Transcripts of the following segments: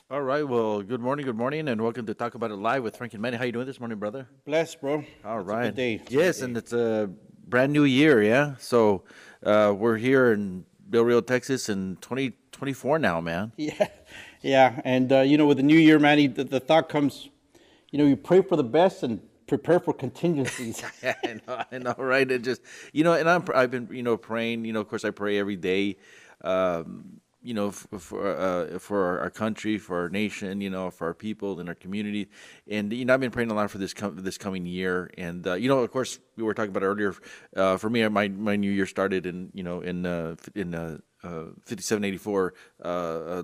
All right. Well, good morning, and welcome to Talk About It Live with Frank and Manny. How you doing this morning, brother? Blessed, bro. All It's a good right. day. It's a good Yes, and day. it's a brand new year, yeah. So we're here in Del Rio, Texas, in 2024 now, man. Yeah, yeah. And with the new year, Manny, the thought comes, you pray for the best and prepare for contingencies. I know, right? It just, and I've been, praying. Of course, I pray every day. For our country, for our nation, for our people and our community, and I've been praying a lot for this coming year, and of course, we were talking about earlier. For me, my new year started in 5784 a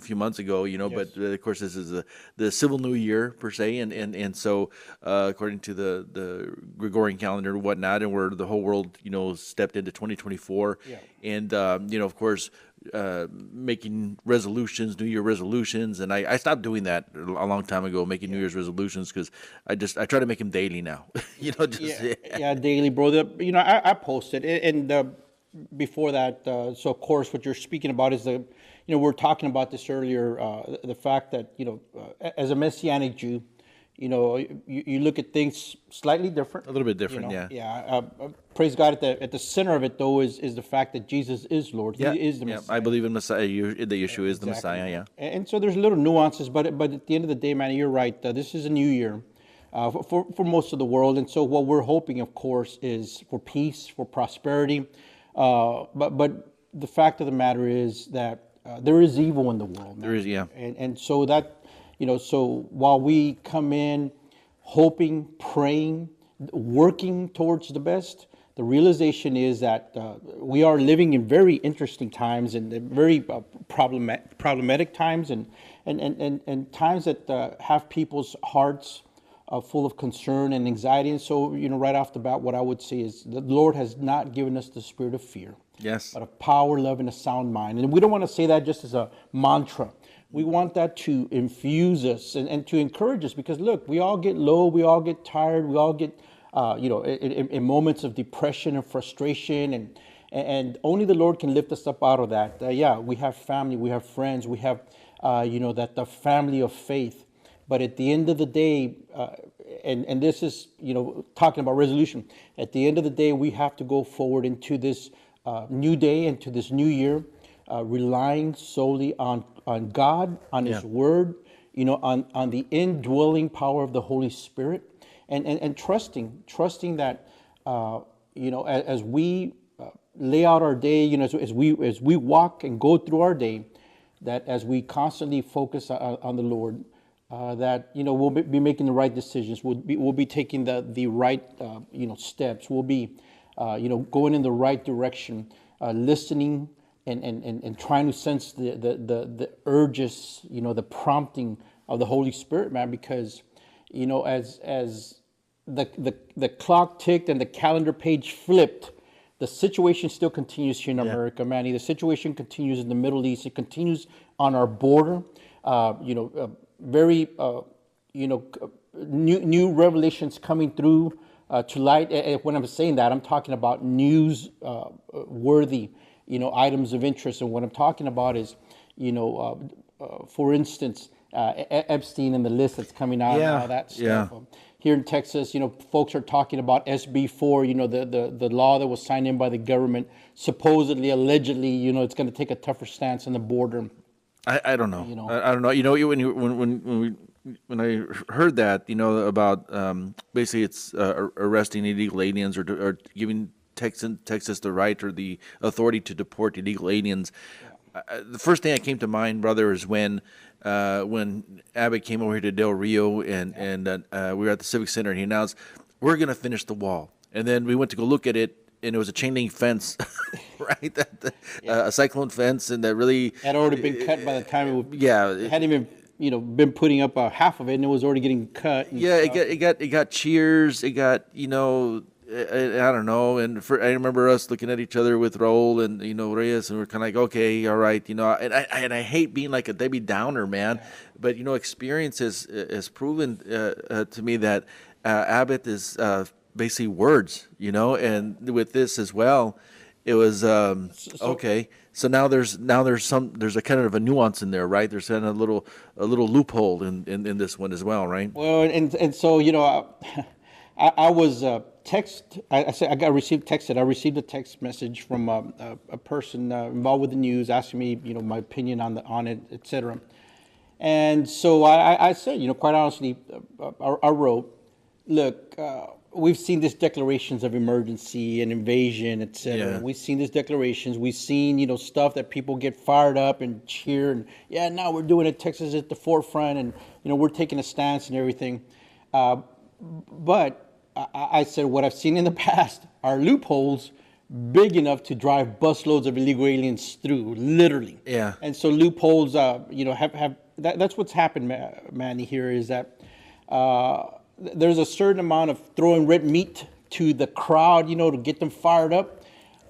few months ago, but Yes. of course this is the civil new year per se, and so according to the Gregorian calendar and whatnot, and where the whole world stepped into 2024, Yeah. and of course making resolutions, New Year resolutions, and I stopped doing that a long time ago, making New Yeah. Year's resolutions because I try to make them daily now, just Yeah. Yeah. Daily, bro. I posted and before that. So of course, what you're speaking about is we're talking about this earlier. The fact that as a Messianic Jew, you look at things slightly different. a little bit different, yeah. Yeah. Praise God. At the center of it, though, is the fact that Jesus is Lord. Yeah, He is the yeah, I Messiah. believe in Messiah. The issue is the Exactly, Messiah. bro. Yeah. And so there's little nuances, but at the end of the day, man, you're right. This is a new year for most of the world, and so what we're hoping, of course, is for peace, for prosperity. But the fact of the matter is that there is evil in the world, There man, is, yeah. and so that so while we come in hoping, praying, working towards the best, the realization is that we are living in very interesting times and very problematic times and times that have people's hearts full of concern and anxiety. And so, right off the bat, what I would say is the Lord has not given us the spirit of fear, Yes. but of power, love, and a sound mind. And we don't want to say that just as a mantra. We want that to infuse us and to encourage us because, look, we all get low, we all get tired, we all get, in moments of depression and frustration. And only the Lord can lift us up out of that. Yeah, we have family, we have friends, we have, that the family of faith. But at the end of the day, and this is, talking about resolution, at the end of the day, we have to go forward into this new day, into this new year, relying solely on God, on Yeah. His Word, on the indwelling power of the Holy Spirit, and trusting that, as we lay out our day, as we walk and go through our day, that as we constantly focus on the Lord, that we'll be making the right decisions. We'll be taking the right steps. We'll be going in the right direction, listening and trying to sense the urges, the prompting of the Holy Spirit, man. Because as the clock ticked and the calendar page flipped, the situation still continues here in Yeah. America, Manny. The situation continues in the Middle East. It continues on our border. Very, new revelations coming through to light. When I'm saying that, I'm talking about news worthy, items of interest. And what I'm talking about is, for instance, Epstein and the list that's coming out and Yeah. all that Yeah. stuff. Here in Texas, folks are talking about SB 4, the law that was signed in by the government. Supposedly, allegedly, it's going to take a tougher stance on the border. I don't know. You know, I don't know. When I heard that, about basically it's arresting illegal aliens or giving Texas the right or the authority to deport illegal aliens. The first thing that came to mind, brother, is when Abbott came over here to Del Rio and we were at the Civic Center and he announced we're going to finish the wall, and then we went to go look at it and it was a chain link fence, right? yeah, A cyclone fence, and that really, had already been cut by the time yeah, it hadn't even been putting up half of it, and it was already getting cut and yeah, stuff. it got cheers. It got I don't know. And I remember us looking at each other with Raul and Reyes, and we're kind of like, okay, all right, and I hate being like a Debbie Downer, man. But experience has proven to me that Abbott is basically words, and with this as well, it was So okay. So there's a kind of a nuance in there, right? There's kind of a little loophole in this one as well, right? Well, and so I was text. I said I got received texted. I received a text message from a person involved with the news asking me, my opinion on it, etc. And so I said, quite honestly, I wrote, look, we've seen these declarations of emergency and invasion, etc. Yeah. We've seen these declarations. We've seen, stuff that people get fired up and cheer and, yeah, now we're doing it. Texas is at the forefront, and we're taking a stance and everything. But I said what I've seen in the past are loopholes big enough to drive busloads of illegal aliens through, literally. Yeah. And so loopholes, have that's what's happened, Manny. Here is that there's a certain amount of throwing red meat to the crowd, to get them fired up.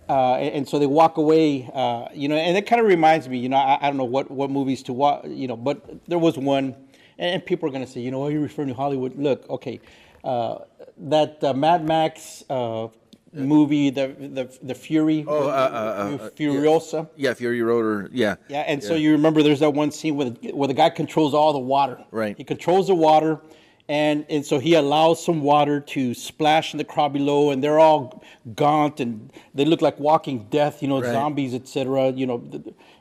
And so they walk away, and it kind of reminds me, I don't know what movies to watch, but there was one, and people are going to say, are you referring to Hollywood? Look, okay, that Mad Max movie, the Fury, Furiosa. Yeah, Fury Road, or yeah. Yeah, and so you remember there's that one scene where the guy controls all the water. Right. He controls the water, and so he allows some water to splash in the crowd below, and they're all gaunt and they look like walking death, Right. zombies, etc.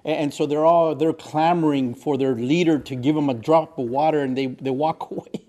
And so they're clamoring for their leader to give them a drop of water, and they walk away,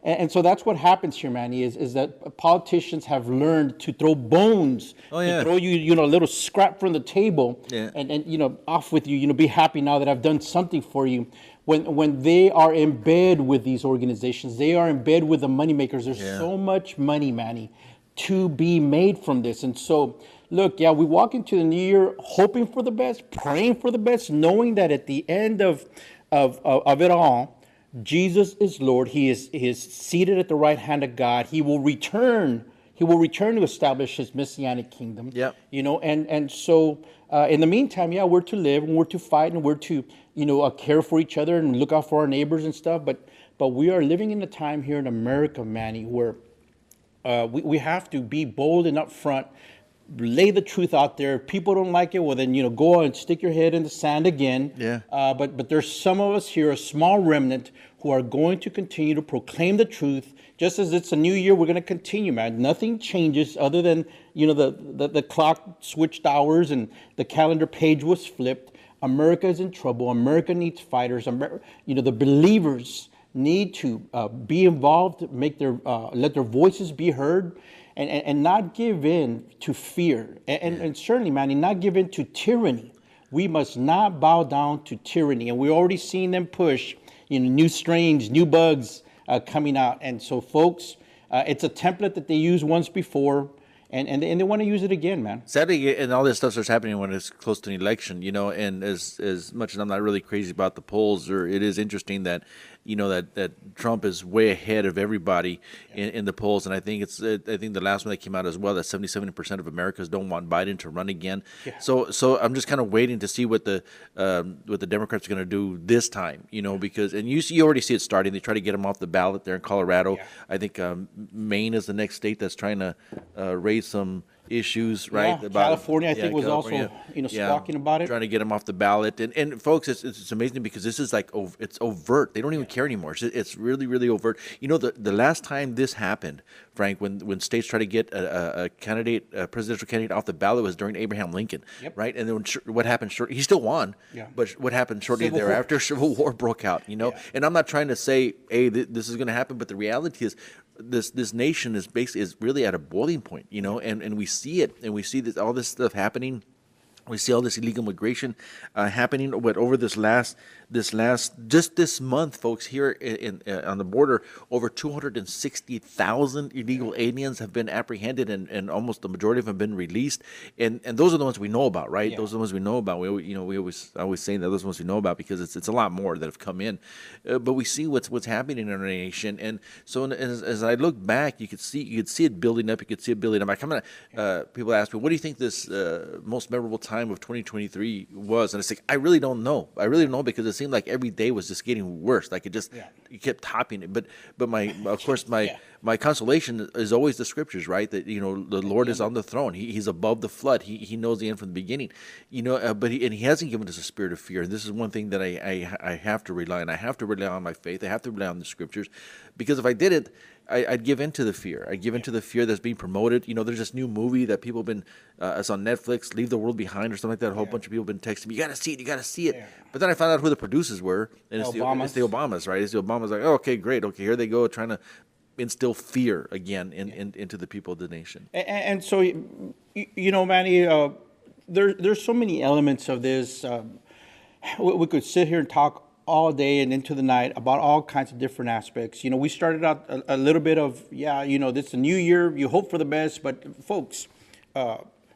and so that's what happens here, Manny, is that politicians have learned to throw bones, Oh, yeah. to throw you, a little scrap from the table, Yeah. and off with you, be happy now that I've done something for you. When they are in bed with these organizations, they are in bed with the moneymakers. There's so much money, Manny, to be made from this. And so, look, we walk into the new year hoping for the best, praying for the best, knowing that at the end of it all, Jesus is Lord. He is seated at the right hand of God. He will return. He will return to establish his messianic kingdom. Yep. And so in the meantime, we're to live and we're to fight and we're to care for each other and look out for our neighbors and stuff. But we are living in a time here in America, Manny, where we have to be bold and upfront, lay the truth out there. If people don't like it, well then go and stick your head in the sand again. Yeah. But there's some of us here, a small remnant, who are going to continue to proclaim the truth. Just as it's a new year, we're going to continue, man. Nothing changes other than the clock switched hours and the calendar page was flipped. America is in trouble. America needs fighters. The believers need to be involved, let their voices be heard, and not give in to fear, and certainly, Manny, not give in to tyranny. We must not bow down to tyranny, and we're already seeing them push, new strains, new bugs coming out, and so, folks, it's a template that they used once before. And they want to use it again, man. Sadly, and all this stuff starts happening when it's close to an election, and as much as I'm not really crazy about the polls, it is interesting that, that Trump is way ahead of everybody in the polls, and I think the last one that came out as well, that 77% of Americans don't want Biden to run again. Yeah. So I'm just kind of waiting to see what the Democrats are going to do this time, because you already see it starting. They try to get him off the ballot there in Colorado. Yeah. I think Maine is the next state that's trying to raise some issues, right? Yeah, California, I think, was California. also, squawking about it. Trying to get them off the ballot. And folks, it's amazing because this is like, it's overt. They don't even care anymore. It's really, really overt. The last time this happened, Frank, when states try to get a presidential candidate off the ballot was during Abraham Lincoln, Yep. right? And then what happened he still won, Yeah. but what happened shortly Civil thereafter? War. Civil War broke out, Yeah. And I'm not trying to say, hey, this is going to happen, but the reality is, this nation is really at a boiling point, and we see it, and we see all this stuff happening. We see all this illegal migration happening. But over this last just this month, folks, here on the border, over 260,000 illegal aliens have been apprehended, and almost the majority of them have been released. And those are the ones we know about, right? Yeah. Those are the ones we know about. We always say that those are the ones we know about because it's a lot more that have come in. But we see what's happening in our nation, and so as I look back, you could see it building up. You could see it building up. People ask me, what do you think this most memorable time time of 2023 was, and it's like I really don't know. I really don't know because it seemed like every day was just getting worse. Like it kept topping it. But my of course my consolation is always the scriptures, right? That the Lord is on the throne. He's above the flood. He knows the end from the beginning. But he hasn't given us a spirit of fear. And this is one thing that I have to rely on. I have to rely on my faith. I have to rely on the scriptures, because if I did it, I'd give in to the fear. I'd give in to the fear that's being promoted. There's this new movie that people have been, it's on Netflix, Leave the World Behind or something like that. A whole bunch of people have been texting me, you got to see it, you got to see it. Yeah. But then I found out who the producers were, and it's the Obamas, right? It's the Obamas, like, oh, okay, great. Okay, here they go trying to instill fear again into the people of the nation. And so, Manny, there's so many elements of this. We could sit here and talk all day and into the night about all kinds of different aspects. We started out a little bit of, this is a new year, you hope for the best, but folks,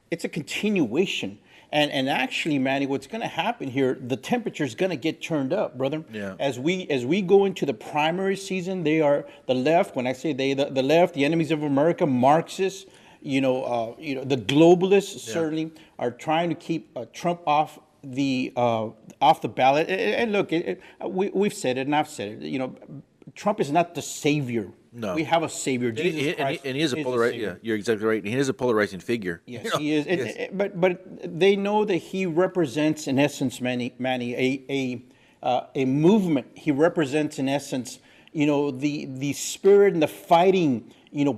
it's a continuation. And actually, Manny, what's going to happen here, the temperature is going to get turned up, brother. Yeah. As we go into the primary season, they are the left. When I say they, the left, the enemies of America, Marxists, the globalists certainly are trying to keep Trump off the ballot. And look, we've said it, and I've said it. Trump is not the savior. No, we have a savior, Jesus Christ. And he is a polarizing. Yeah, you're exactly right. He is a polarizing figure. Yes, he is. Yes. But they know that he represents, in essence, Manny, a movement. He represents, in essence, the spirit and the fighting,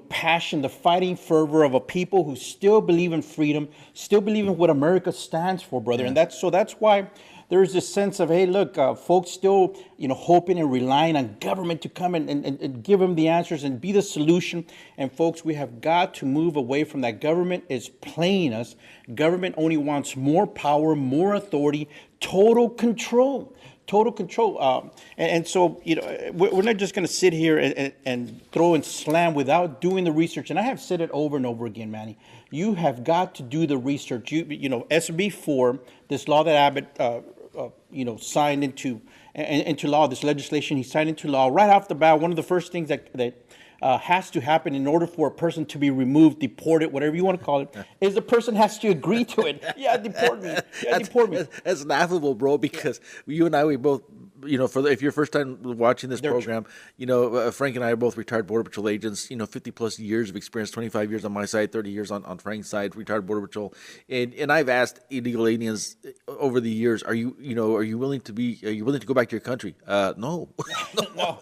passion, the fighting fervor of a people who still believe in freedom, still believe in what America stands for, brother. Yeah. And that's why there's this sense of, hey, look, folks still, hoping and relying on government to come and give them the answers and be the solution. And folks, we have got to move away from that. Government is playing us. Government only wants more power, more authority, total control. Total control. And so, we're not just going to sit here and throw and slam without doing the research. And I have said it over and over again, Manny. You have got to do the research. SB 4, this law that Abbott, signed into law, this legislation he signed into law, right off the bat, one of the first things that has to happen in order for a person to be removed, deported, whatever you want to call it, is the person has to agree to it. Yeah, deport me. Yeah, deport me. That's laughable, bro, because you and I, we both, if you're first time watching this program, Frank and I are both retired Border Patrol agents, 50 plus years of experience, 25 years on my side, 30 years on Frank's side, retired Border Patrol. And I've asked illegal aliens over the years, are you willing to go back to your country? No. No.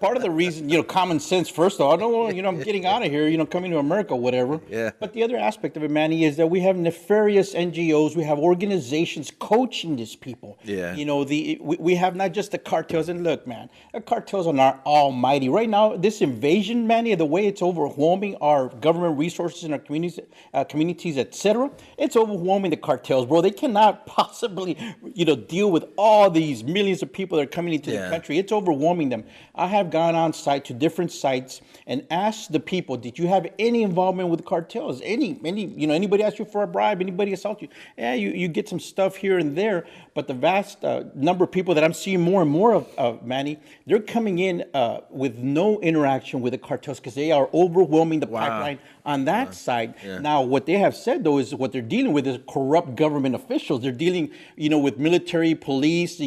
Part of the reason, common sense, first of all, I'm getting out of here, coming to America, whatever. Yeah. But the other aspect of it, Manny, is that we have nefarious NGOs, we have organizations coaching these people. Yeah. We have not just the cartels. And look, man, the cartels are not almighty. Right now, this invasion, Manny, the way it's overwhelming our government resources and our communities, etc., it's overwhelming the cartels, bro. They cannot possibly, deal with all these millions of people that are coming into the country. It's overwhelming them. I have gone on site to different sites and asked the people, did you have any involvement with the cartels? Anybody ask you for a bribe? Anybody assault you? Yeah, you get some stuff here and there, but the vast number of people that I'm seeing more and more of, Manny, they're coming in with no interaction with the cartels because they are overwhelming the pipeline on that side. Yeah. Now, what they have said, though, is what they're dealing with is corrupt government officials. They're dealing, with military, police,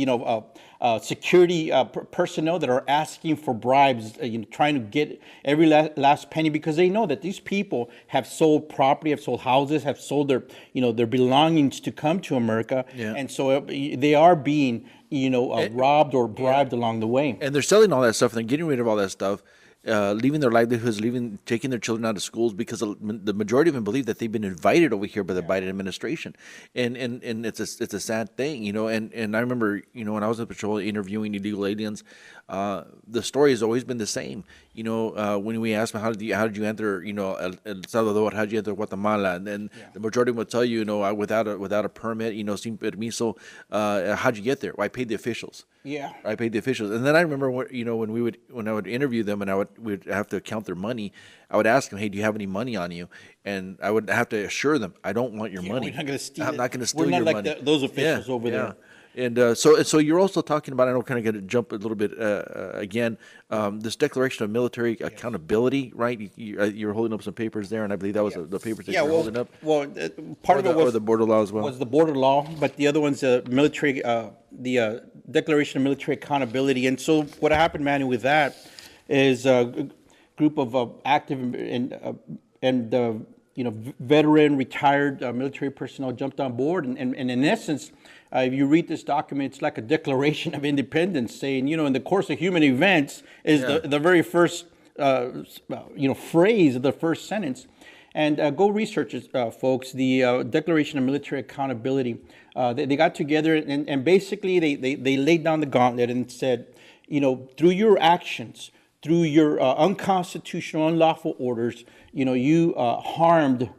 security personnel that are asking for bribes, trying to get every last penny because they know that these people have sold property, have sold houses, have sold their, their belongings to come to America. Yeah. And so they are being, robbed or bribed along the way. And they're selling all that stuff and they're getting rid of all that stuff. Leaving their livelihoods, taking their children out of schools because the majority of them believe that they've been invited over here by the Biden administration, and it's a sad thing, And I remember, when I was on patrol interviewing illegal aliens, the story has always been the same. When we asked them how did you enter, El Salvador, how did you enter Guatemala, and then the majority of them would tell you, without a permit, sin permiso, how'd you get there? Well, I paid the officials. Yeah, I paid the officials, and then I remember when I would interview them and we'd have to count their money. I would ask them, "Hey, do you have any money on you?" And I would have to assure them, "I don't want your money. We're not going to steal. I'm not going to steal your money." We're not like those officials over there. And so you're also talking about. I know, kind of going to jump a little bit again. This declaration of military accountability, right? You're holding up some papers there, and I believe that was the papers that Yeah, you're well, holding up. part of it Or the border law as well. was the border law, but the other one's military, the Declaration of Military Accountability. And so what happened, Manny, with that is a group of active and veteran, retired military personnel jumped on board, and in essence, if you read this document, it's like a declaration of independence, saying, in the course of human events is the very first phrase of the first sentence. And go research it, folks. The Declaration of Military Accountability. They got together and basically they laid down the gauntlet and said, through your actions, through your unconstitutional, unlawful orders, you harmed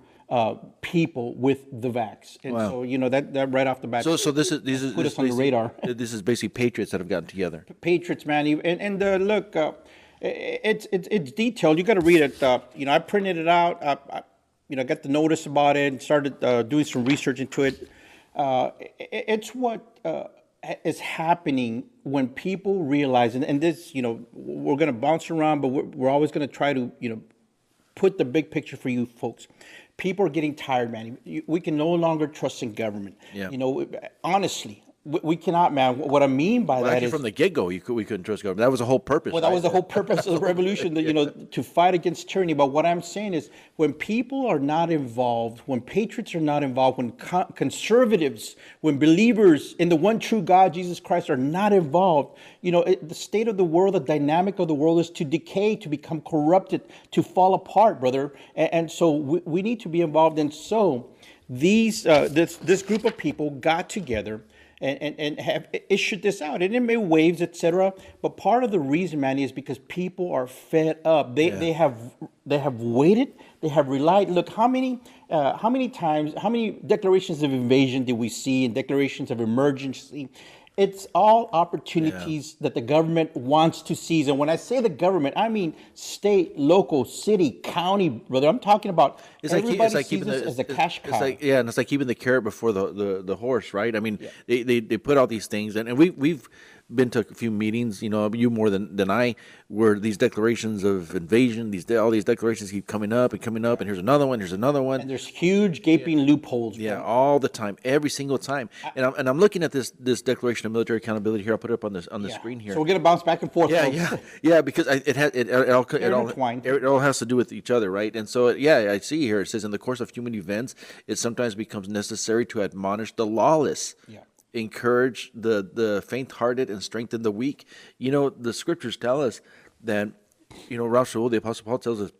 people with the vax. And Wow. so, that right off the bat. So this is put us on the radar. This is basically patriots that have gotten together. Patriots, man. And look, it's detailed. You got to read it. I printed it out. I got the notice about it and started doing some research into it. It's what is happening when people realize, and this, we're going to bounce around, but we're always going to try to, put the big picture for you folks. People are getting tired, man. We can no longer trust in government. Yeah. Honestly, we cannot, man. What I mean by that Actually, is, from the get-go, we couldn't trust government. That was the whole purpose. well, that was the whole purpose of the revolution, to fight against tyranny. But what I'm saying is, when people are not involved, when patriots are not involved, when conservatives, when believers in the one true God, Jesus Christ, are not involved, the state of the world, the dynamic of the world is to decay, to become corrupted, to fall apart, brother. And so we need to be involved. And so this group of people got together and have issued this out. And it made waves, etc. But part of the reason, Manny, is because people are fed up. They have waited. They have relied. Look, how many times, how many declarations of invasion did we see and declarations of emergency? It's all opportunities that the government wants to seize. And when I say the government, I mean state, local, city, county, brother. I'm talking about everybody sees this as a cash cow. And it's like keeping the carrot before the horse, right? I mean, they put out these things, and we've been to a few meetings, you more than I, where these declarations of invasion, all these declarations keep coming up, and here's another one, And there's huge gaping loopholes. Yeah, all the time, every single time. And I'm looking at this Declaration of Military Accountability here. I'll put it up on the screen here. So we're gonna bounce back and forth. Yeah, because it all has to do with each other, right? And so I see here it says, in the course of human events, it sometimes becomes necessary to admonish the lawless. Yeah. Encourage the faint-hearted and strengthen the weak. The scriptures tell us that, Rav Shaul, the Apostle Paul, tells us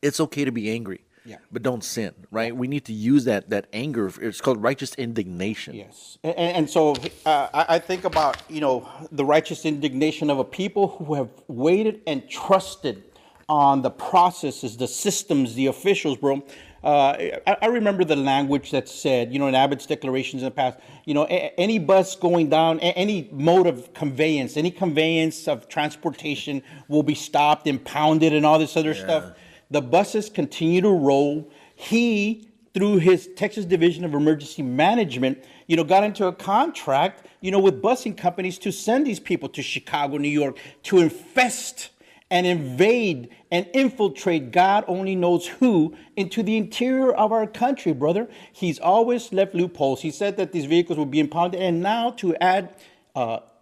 it's okay to be angry, but don't sin, right? We need to use that anger. It's called righteous indignation. Yes. And so I think about, the righteous indignation of a people who have waited and trusted on the processes, the systems, the officials, bro. I remember the language that said, in Abbott's declarations in the past, any bus going down, any mode of conveyance, any conveyance of transportation will be stopped, impounded, and all this other stuff. The buses continue to roll. He, through his Texas Division of Emergency Management, got into a contract, with busing companies to send these people to Chicago, New York, to infest and invade and infiltrate God only knows who into the interior of our country, brother. He's always left loopholes. He said that these vehicles would be impounded. And now to add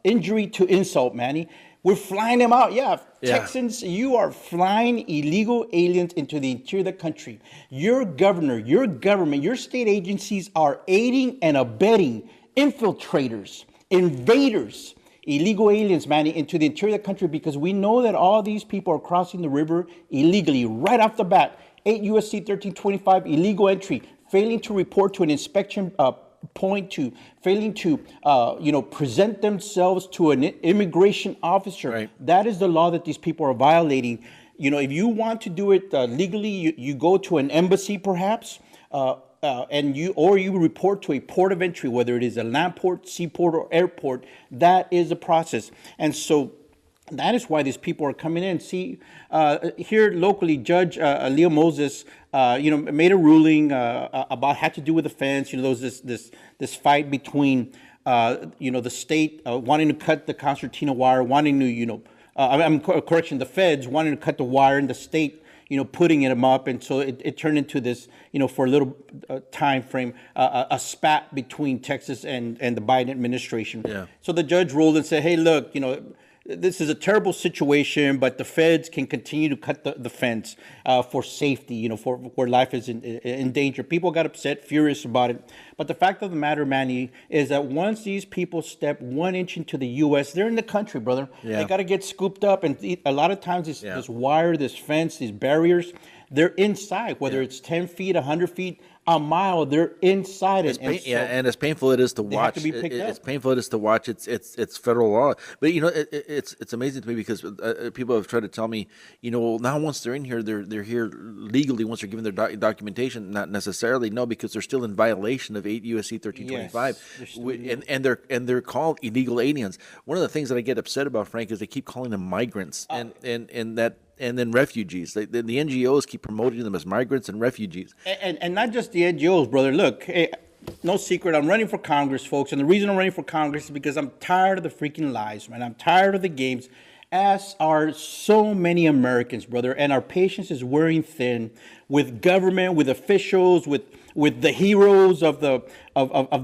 injury to insult, Manny, we're flying them out. Yeah, Texans, you are flying illegal aliens into the interior of the country. Your governor, your government, your state agencies are aiding and abetting infiltrators, invaders, illegal aliens, Manny, into the interior of the country, because we know that all these people are crossing the river illegally right off the bat. 8 U.S.C. 1325, illegal entry, failing to report to an inspection point, to failing to present themselves to an immigration officer. Right. That is the law that these people are violating. If you want to do it legally, you go to an embassy, perhaps. And you report to a port of entry, whether it is a land port, seaport, or airport. That is the process. And so that is why these people are coming in. See, here locally, Judge Leo Moses, made a ruling about, had to do with the fence. There was this fight between the state wanting to cut the concertina wire, wanting to, correction, the feds wanting to cut the wire, and the state, putting them up. And so it turned into this, for a little time frame, a spat between Texas and the Biden administration. Yeah. So the judge ruled and said, hey, look, this is a terrible situation, but the feds can continue to cut the fence for safety, for where life is in danger. People got upset, furious about it. But the fact of the matter, Manny, is that once these people step 1 inch into the U.S., they're in the country, brother. Yeah. They got to get scooped up. And a lot of times this wire, this fence, these barriers, they're inside, whether it's 10 feet, 100 feet, a mile, they're inside it. And as painful it is to watch, to be picked up. It's painful it is to watch. It's federal law, but it's amazing to me because people have tried to tell me, now once they're in here, they're here legally. Once they're given their documentation, not necessarily, no, because they're still in violation of 8 USC 1325, and they're called illegal aliens. One of the things that I get upset about, Frank, is they keep calling them migrants, and then refugees. The NGOs keep promoting them as migrants and refugees. And not just the NGOs, brother. Look, hey, no secret, I'm running for Congress, folks. And the reason I'm running for Congress is because I'm tired of the freaking lies, man. I'm tired of the games, as are so many Americans, brother. And our patience is wearing thin with government, with officials, with the heroes of the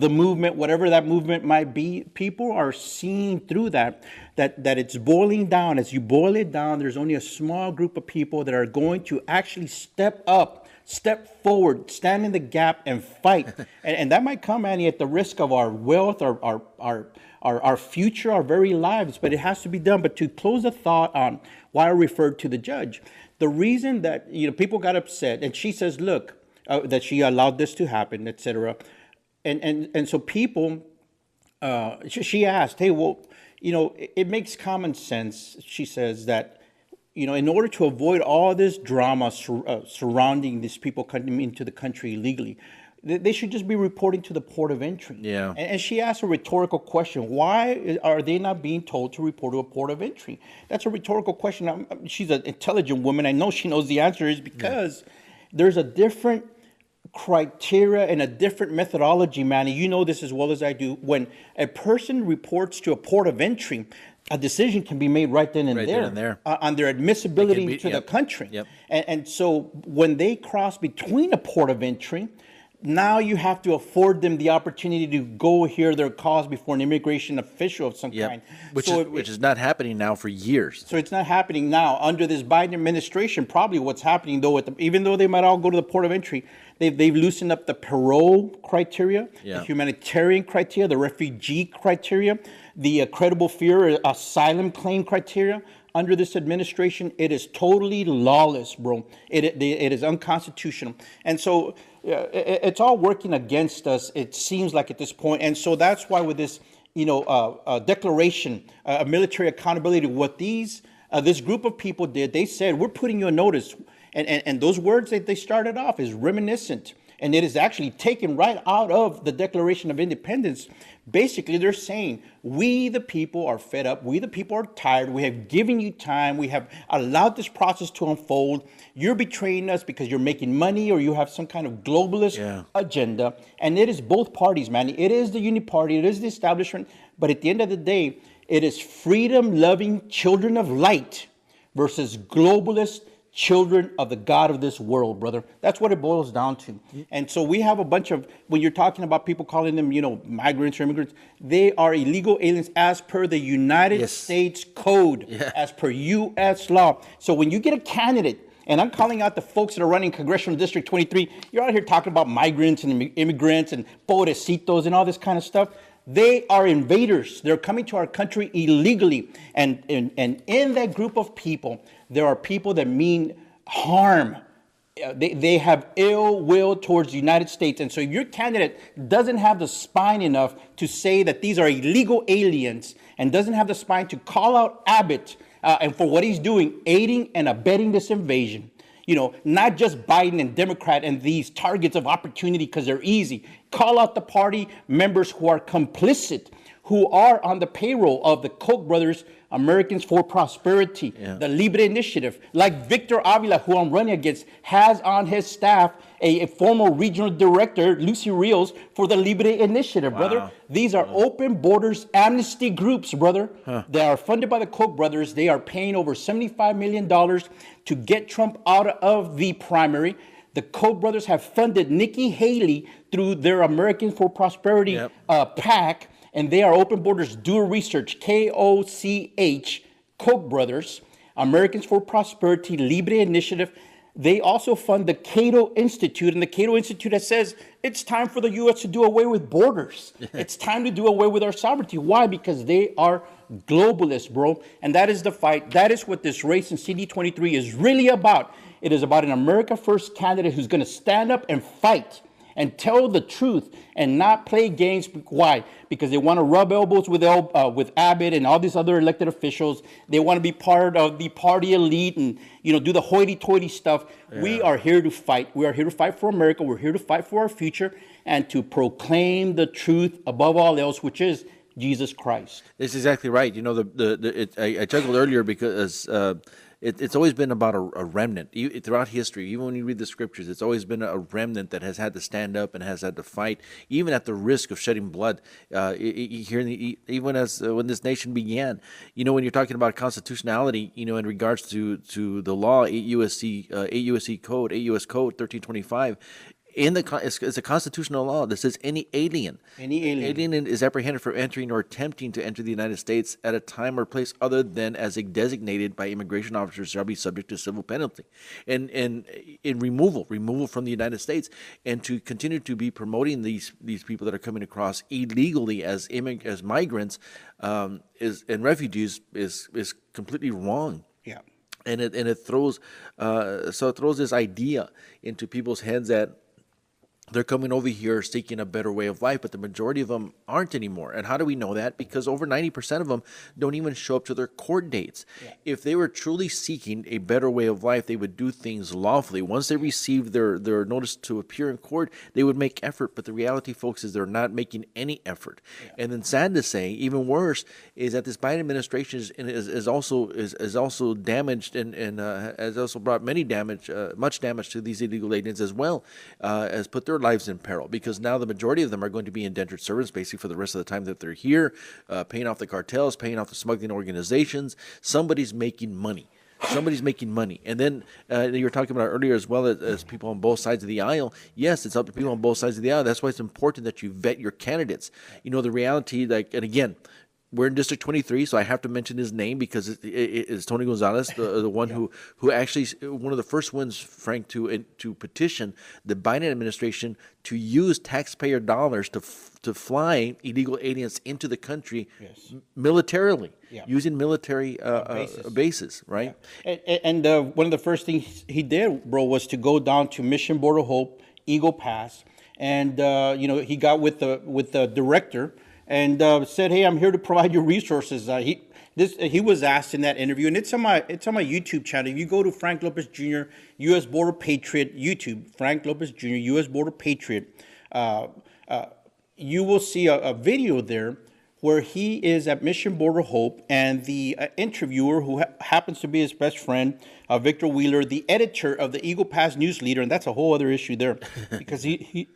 movement, whatever that movement might be. People are seeing through that it's boiling down. As you boil it down, there's only a small group of people that are going to actually step up, step forward, stand in the gap, and fight. and that might come, Manny, at the risk of our wealth, our future, our very lives. But it has to be done. But to close the thought on why I referred to the judge, the reason that people got upset, and she says, look, that she allowed this to happen, etc. And so people, she asked, hey, well, it makes common sense, she says, that, in order to avoid all this drama surrounding these people coming into the country illegally, they should just be reporting to the port of entry. Yeah. And she asked a rhetorical question. Why are they not being told to report to a port of entry? That's a rhetorical question. She's an intelligent woman. I know she knows the answer is because there's a different criteria and a different methodology, Manny. You know this as well as I do. When a person reports to a port of entry, a decision can be made right then and there. On their admissibility to the country. Yep. And so when they cross between a port of entry, now you have to afford them the opportunity to go hear their cause before an immigration official of some kind. Which is not happening now for years. So it's not happening now. Under this Biden administration, probably what's happening, though, even though they might all go to the port of entry, they've loosened up the parole criteria, the humanitarian criteria, the refugee criteria, the credible fear or asylum claim criteria. Under this administration, it is totally lawless, bro. It is unconstitutional. And so it's all working against us, it seems like, at this point. And so that's why with this, declaration of military accountability, what this group of people did, they said, we're putting you on notice. And those words that they started off is reminiscent. And it is actually taken right out of the Declaration of Independence. Basically, they're saying, we the people are fed up. We the people are tired. We have given you time. We have allowed this process to unfold. You're betraying us because you're making money or you have some kind of globalist agenda. And it is both parties, man. It is the Uni Party. It is the establishment. But at the end of the day, it is freedom-loving children of light versus globalist children of the God of this world, brother. That's what it boils down to. And so we have a bunch of, when you're talking about people calling them, migrants or immigrants, they are illegal aliens as per the United States Code, as per U.S. law. So when you get a candidate, and I'm calling out the folks that are running Congressional District 23, you're out here talking about migrants and immigrants and pobrecitos and all this kind of stuff. They are invaders. They're coming to our country illegally. And in that group of people, there are people that mean harm. They have ill will towards the United States. And so if your candidate doesn't have the spine enough to say that these are illegal aliens and doesn't have the spine to call out Abbott and for what he's doing, aiding and abetting this invasion, not just Biden and Democrat and these targets of opportunity because they're easy. Call out the party members who are complicit, who are on the payroll of the Koch brothers Americans for Prosperity, Yeah. the Libre Initiative. Like Victor Avila, who I'm running against, has on his staff a former regional director, Lucy Rios, for the Libre Initiative, brother. Wow. These are open borders amnesty groups, brother. Huh. They are funded by the Koch brothers. They are paying over $75 million to get Trump out of the primary. The Koch brothers have funded Nikki Haley through their Americans for Prosperity Yep. PAC, and they are open borders. Do research, KOCH, Koch brothers, Americans for Prosperity, Libre Initiative. They also fund the Cato Institute, and the Cato Institute that says it's time for the U.S. to do away with borders. It's time to do away with our sovereignty. Why? Because they are globalists, bro. And that is the fight. That is what this race in CD23 is really about. It is about an America First candidate who's going to stand up and fight and tell the truth and not play games. Why? Because they want to rub elbows with Abbott and all these other elected officials. They want to be part of the party elite and do the hoity-toity stuff. Yeah. We are here to fight. We are here to fight for America. We're here to fight for our future and to proclaim the truth above all else, which is Jesus Christ. That's exactly right. I chuckled earlier because it's always been about a remnant throughout history. Even when you read the scriptures, it's always been a remnant that has had to stand up and has had to fight, even at the risk of shedding blood. Even as when this nation began, when you're talking about constitutionality, in regards to the law, 8 USC Code, 8 U.S. Code 1325. It's a constitutional law that says any alien is apprehended for entering or attempting to enter the United States at a time or place other than as designated by immigration officers shall be subject to civil penalty, and in removal from the United States, and to continue to be promoting these people that are coming across illegally as migrants and refugees is completely wrong. Yeah. And it throws this idea into people's heads that they're coming over here seeking a better way of life, but the majority of them aren't anymore. And how do we know that? Because over 90% of them don't even show up to their court dates. Yeah. If they were truly seeking a better way of life, they would do things lawfully. Once they received their notice to appear in court, they would make effort. But the reality, folks, is they're not making any effort. Yeah. And then, sad to say, even worse, is that this Biden administration is also damaged and has also brought much damage to these illegal aliens as well, as put their lives in peril, because now the majority of them are going to be indentured servants basically for the rest of the time that they're here, paying off the cartels, paying off the smuggling organizations. Somebody's making money. And then you were talking about earlier as well as people on both sides of the aisle. Yes, it's up to people on both sides of the aisle. That's why it's important that you vet your candidates. The reality, and again, we're in District 23, so I have to mention his name because it's Tony Gonzalez, the one who actually one of the first ones, Frank, to petition the Biden administration to use taxpayer dollars to fly illegal aliens into the country. Yes. Militarily, using military bases, right? Yeah. And one of the first things he did, bro, was to go down to Mission Border Hope, Eagle Pass, and he got with the director. And said, "Hey, I'm here to provide you resources." He was asked in that interview, and it's on my YouTube channel. If you go to Frank Lopez Jr., U.S. Border Patriot YouTube, Frank Lopez Jr., U.S. Border Patriot, you will see a video there where he is at Mission Border Hope, and the interviewer, who happens to be his best friend, Victor Wheeler, the editor of the Eagle Pass News Leader, and that's a whole other issue there, because he's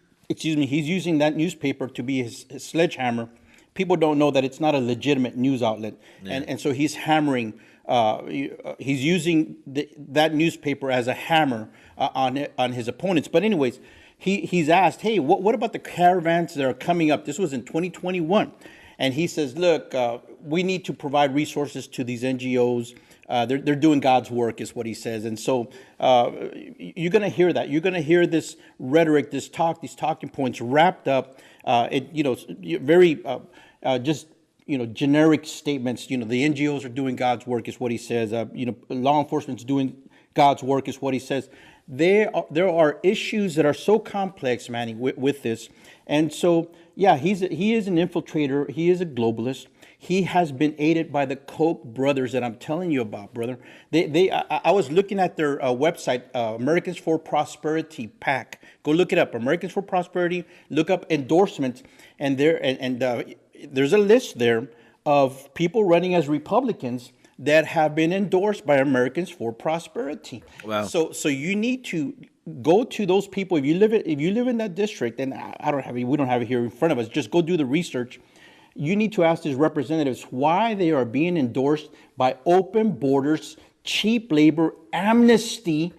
using that newspaper to be his sledgehammer. People don't know that it's not a legitimate news outlet. Yeah. And so he's hammering, he's using that newspaper as a hammer on his opponents. But anyways, he's asked, hey, what about the caravans that are coming up? This was in 2021. And he says, look, we need to provide resources to these NGOs. They're doing God's work, is what he says. And so you're going to hear that. You're going to hear this rhetoric, these talking points wrapped up, very generic statements. The NGOs are doing God's work, is what he says. Law enforcement's doing God's work, is what he says. There are issues that are so complex, Manny, with this. And so, yeah, he is an infiltrator. He is a globalist. He has been aided by the Koch brothers that I'm telling you about, brother. I was looking at their website, Americans for Prosperity PAC. Go look it up, Americans for Prosperity. Look up endorsements, and there's a list there of people running as Republicans that have been endorsed by Americans for Prosperity. Wow. So you need to go to those people. If you live in that district, and we don't have it here in front of us. Just go do the research. You need to ask these representatives why they are being endorsed by open borders, cheap labor, amnesty,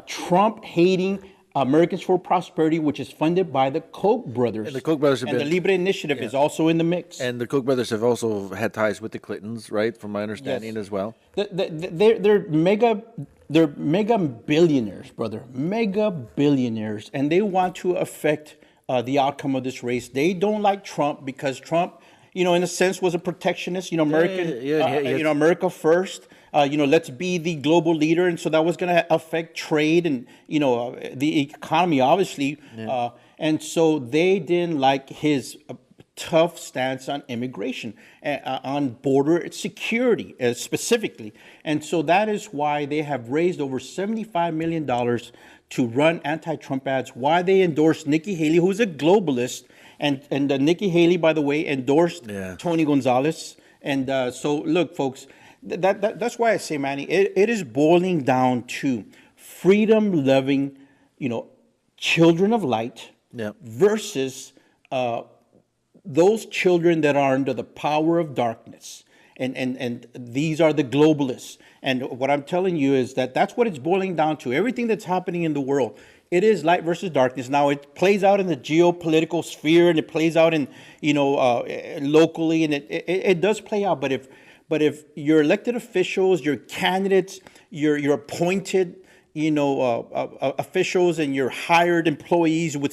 Trump hating Americans for Prosperity, which is funded by the Koch brothers. And the Koch brothers have and been, the Libre Initiative is also in the mix. and the Koch brothers have also had ties with the Clintons, right? From my understanding as well. They're mega billionaires, brother, mega billionaires, and they want to affect the outcome of this race. They don't like Trump because Trump, in a sense, was a protectionist. America first. Let's be the global leader, and so that was going to affect trade and the economy, obviously. Yeah. And so they didn't like his tough stance on immigration, on border security specifically. And so that is why they have raised over $75 million to run anti-Trump ads, why they endorsed Nikki Haley, who's a globalist. And Nikki Haley, by the way, endorsed Tony Gonzalez. And so, look, folks, that's why I say, Manny, it is boiling down to freedom-loving, children of light versus those children that are under the power of darkness. And these are the globalists. And what I'm telling you is that's what it's boiling down to. Everything that's happening in the world, it is light versus darkness. Now, it plays out in the geopolitical sphere, and it plays out in, locally, and it does play out. But if your elected officials, your candidates, your appointed, officials, and your hired employees with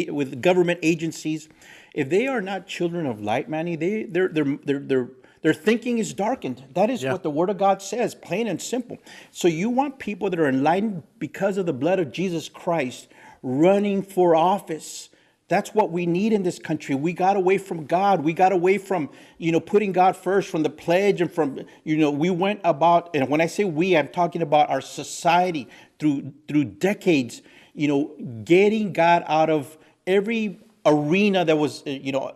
with government agencies, if they are not children of light, Manny, their thinking is darkened. That is what the Word of God says, plain and simple. So you want people that are enlightened because of the blood of Jesus Christ running for office. That's what we need in this country. We got away from God. We got away from, putting God first, from the pledge, and from, we went about, and when I say we, I'm talking about our society through decades, getting God out of every arena that was,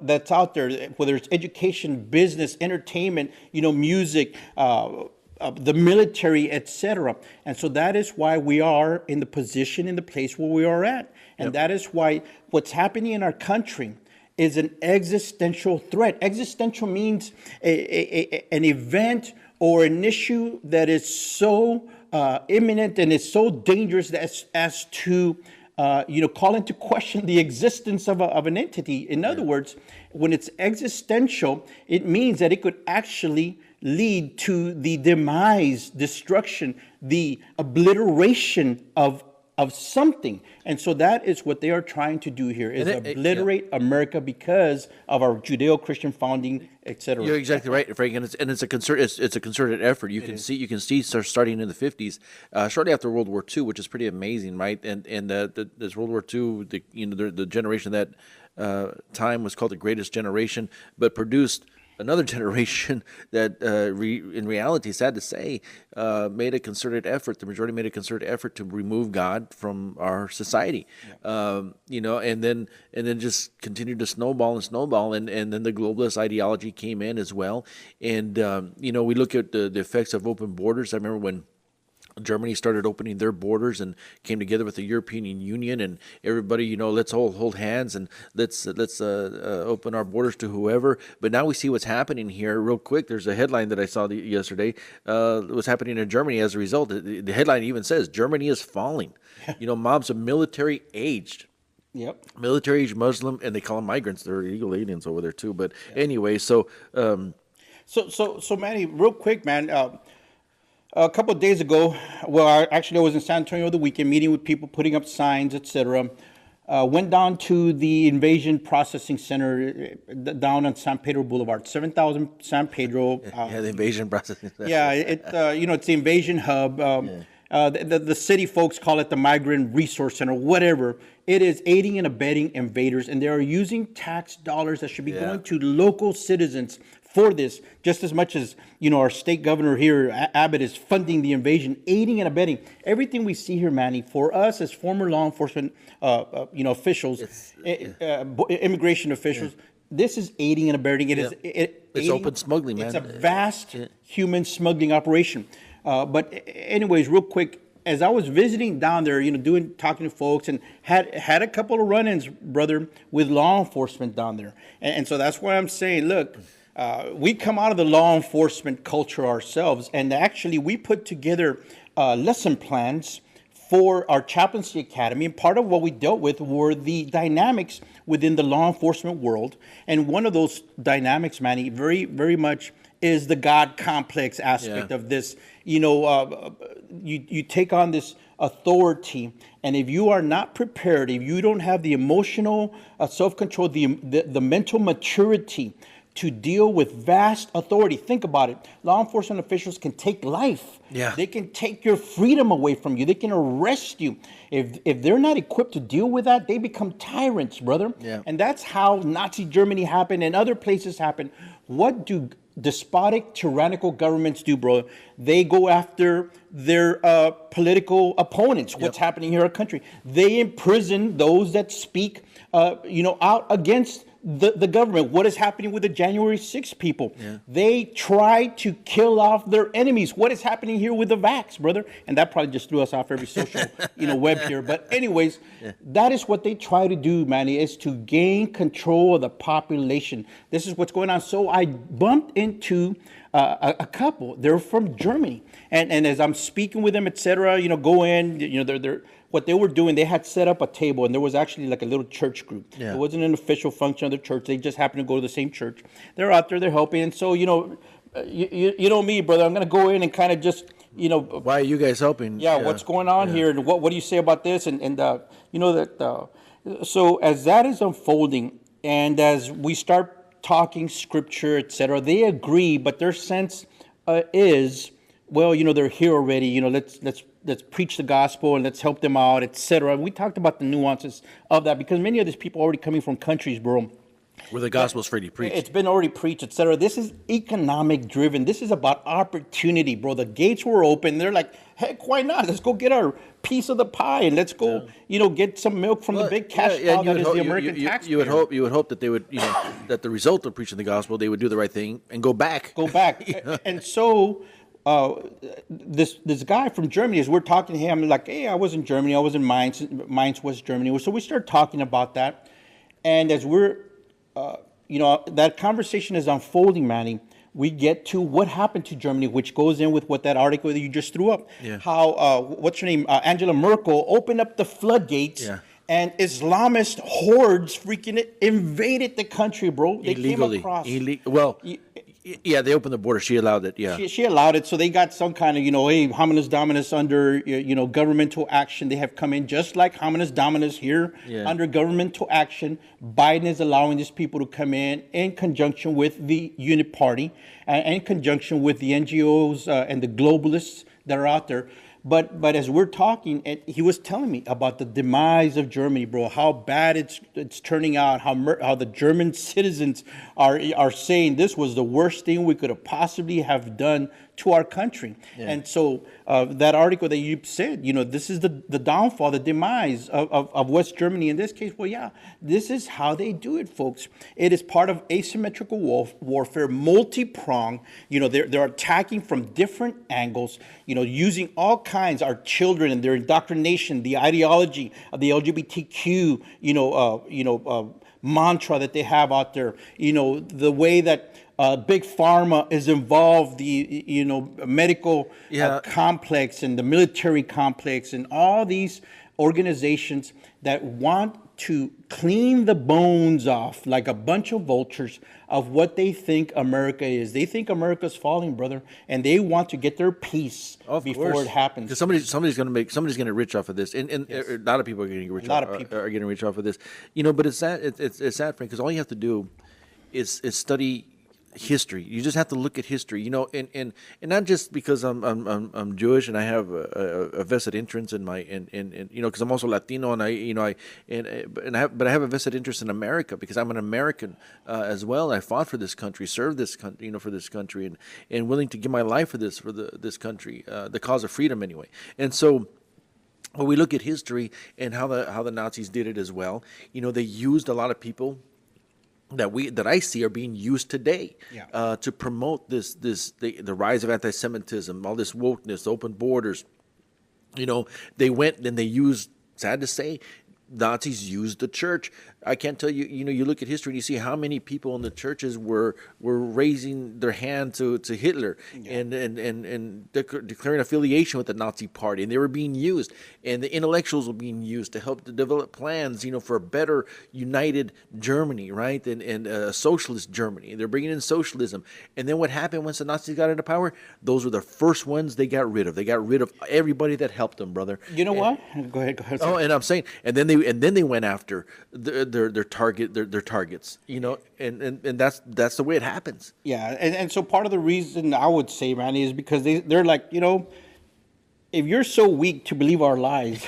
that's out there, whether it's education, business, entertainment, music, the military, etc. And so that is why we are in the position, in the place where we are at. And that is why what's happening in our country is an existential threat. Existential means an event or an issue that is so imminent and is so dangerous as to call into question the existence of an entity. In other words, when it's existential, it means that it could actually lead to the demise, destruction, the obliteration of something. And so that is what they are trying to do here, is obliterate America because of our Judeo-Christian founding, etc. You're exactly right, Frank, and it's a concerted effort. You can see starting in the 50s, shortly after World War II, which is pretty amazing, right? And this World War II, the generation that time was called the Greatest Generation, but produced another generation that, in reality, sad to say, made a concerted effort. The majority made a concerted effort to remove God from our society, and then just continued to snowball, and then the globalist ideology came in as well. And we look at the effects of open borders. I remember when Germany started opening their borders and came together with the European Union, and everybody, let's all hold hands and let's open our borders to whoever. But now we see what's happening here real quick. There's a headline that I saw yesterday. What's happening in Germany as a result. The headline even says Germany is falling. Mobs of military aged. Yep. Military age Muslim, and they call them migrants. They're illegal aliens over there too. But anyway, so Manny, real quick, man. A couple of days ago, I was in San Antonio the weekend, meeting with people, putting up signs, etc. Went down to the Invasion Processing Center down on San Pedro Boulevard, 7000 San Pedro. The Invasion Processing Center. It's the invasion hub. The city folks call it the Migrant Resource Center, whatever. It is aiding and abetting invaders, and they are using tax dollars that should be going to local citizens for this, just as much as our state governor here, Abbott, is funding the invasion, aiding and abetting everything we see here, Manny. For us as former law enforcement, officials, immigration officials, this is aiding and abetting. It's open smuggling, man. It's a vast human smuggling operation. But anyways, real quick, as I was visiting down there, talking to folks, and had a couple of run-ins, brother, with law enforcement down there, and so that's why I'm saying, look, we come out of the law enforcement culture ourselves, and actually we put together lesson plans for our chaplaincy academy, and part of what we dealt with were the dynamics within the law enforcement world, and one of those dynamics, Manny, very, very much is the God complex aspect of this. You take on this authority, and if you are not prepared, if you don't have the emotional self-control, the mental maturity to deal with vast authority. Think about it. Law enforcement officials can take life. Yeah. They can take your freedom away from you. They can arrest you. If they're not equipped to deal with that, they become tyrants, brother. Yeah. And that's how Nazi Germany happened and other places happened. What do despotic, tyrannical governments do, bro? They go after their political opponents. What's happening here in our country? They imprison those that speak, out against the government. What is happening with the January 6th people? They try to kill off their enemies. What is happening here with the vax, brother? And that probably just threw us off every social web here. But anyways, that is what they try to do, Manny, is to gain control of the population. This is what's going on. So I bumped into a couple. They're from Germany. And as I'm speaking with them, etc., go in, they're what they were doing, they had set up a table, and there was actually like a little church group. Yeah. It wasn't an official function of the church. They just happened to go to the same church. They're out there, they're helping. And so, you know me, brother, I'm going to go in and kind of just, Why are you guys helping? what's going on here? And what do you say about this? So as that is unfolding, and as we start talking scripture, etc., they agree, but their sense is, well, they're here already. Let's preach the gospel and let's help them out, etc. We talked about the nuances of that because many of these people are already coming from countries, bro, where the gospel's already preached. It's been already preached, etc. This is economic driven. This is about opportunity, bro. The gates were open. They're like, heck, why not? Let's go get our piece of the pie and let's go, get some milk from the big cash cow that is the American taxpayer. You would hope that they would, that the result of preaching the gospel, they would do the right thing and go back. And so this guy from Germany, as we're talking to him, like, hey, I was in Germany. I was in Mainz, West Germany. So we start talking about that. And as we're, that conversation is unfolding, Manny, we get to what happened to Germany, which goes in with what that article that you just threw up. Yeah. How, what's her name? Angela Merkel opened up the floodgates. Yeah. And Islamist hordes freaking invaded the country, bro. They Illegally. came across. Yeah, they opened the border. She allowed it. Yeah, she allowed it. So they got some kind of, hey, hominis dominus under, governmental action. They have come in just like hominis dominus here under governmental action. Biden is allowing these people to come in conjunction with the Unit Party, and in conjunction with the NGOs and the globalists that are out there. But as we're talking, and he was telling me about the demise of Germany, bro, how bad it's turning out, how the German citizens are saying this was the worst thing we could have possibly have done to our country. And so that article that you said, this is the downfall, the demise of West Germany in this case. Well, yeah, this is how they do it, folks. It is part of asymmetrical warfare, multi-pronged. They're attacking from different angles, using all kinds, our children and their indoctrination, the ideology of the LGBTQ, mantra that they have out there, the way that big pharma is involved, the medical complex and the military complex and all these organizations that want to clean the bones off like a bunch of vultures of what they think America is. They think America's falling, brother, and they want to get their piece before it happens. Because somebody's going to get rich off of this, and a lot of people are getting rich. Are getting rich off of this, But it's sad. It's sad, Frank, because all you have to do is study history. You just have to look at history, and not just because I'm Jewish and I have a vested interest in my because I'm also Latino and I have a vested interest in America because I'm an American as well. I fought for this country, served this country, for this country, and willing to give my life for this country, the cause of freedom anyway. And so when we look at history and how the Nazis did it as well, they used a lot of people that I see are being used today, Yeah. to promote the rise of anti-Semitism, all this wokeness, open borders. They went and they used, sad to say, Nazis used the church. I can't tell you, you look at history and you see how many people in the churches were raising their hand to Hitler, and declaring affiliation with the Nazi party, and they were being used, and the intellectuals were being used to help to develop plans, for a better united Germany, right? And socialist Germany. They're bringing in socialism. And then what happened once the Nazis got into power? Those were the first ones they got rid of. They got rid of everybody that helped them, brother. You know what? Go ahead. Go ahead. Oh, and I'm saying, and then they went after their targets, and that's the way it happens. Yeah, and so part of the reason I would say, Manny, is because they're like, if you're so weak to believe our lies,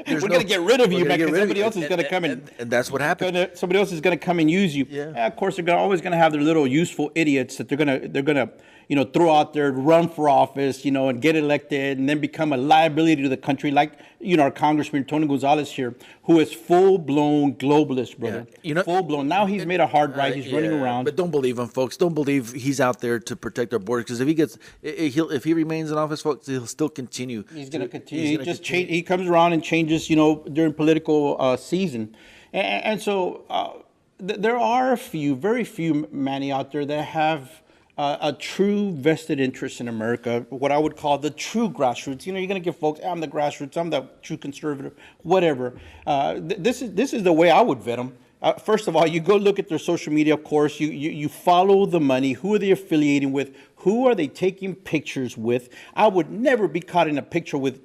we're going to get rid of you, man, because somebody else is going to come and that's what happened. Somebody else is going to come and use you. Yeah. Of course, they're always going to have their little useful idiots that they're going to throw out there, run for office, and get elected, and then become a liability to the country, like our Congressman Tony Gonzalez here, who is full-blown globalist, brother. Yeah. Full-blown. Now he's made a hard right. He's running around. But don't believe him, folks. Don't believe he's out there to protect our borders, because if he remains in office, folks, he'll still continue. He's going to continue. He comes around and changes, during political season, and so there are very few, Manny, out there that have a true vested interest in America, what I would call the true grassroots. You're going to give folks, I'm the grassroots, I'm the true conservative, whatever. This is the way I would vet them. First of all, you go look at their social media, of course. You follow the money. Who are they affiliating with? Who are they taking pictures with? I would never be caught in a picture with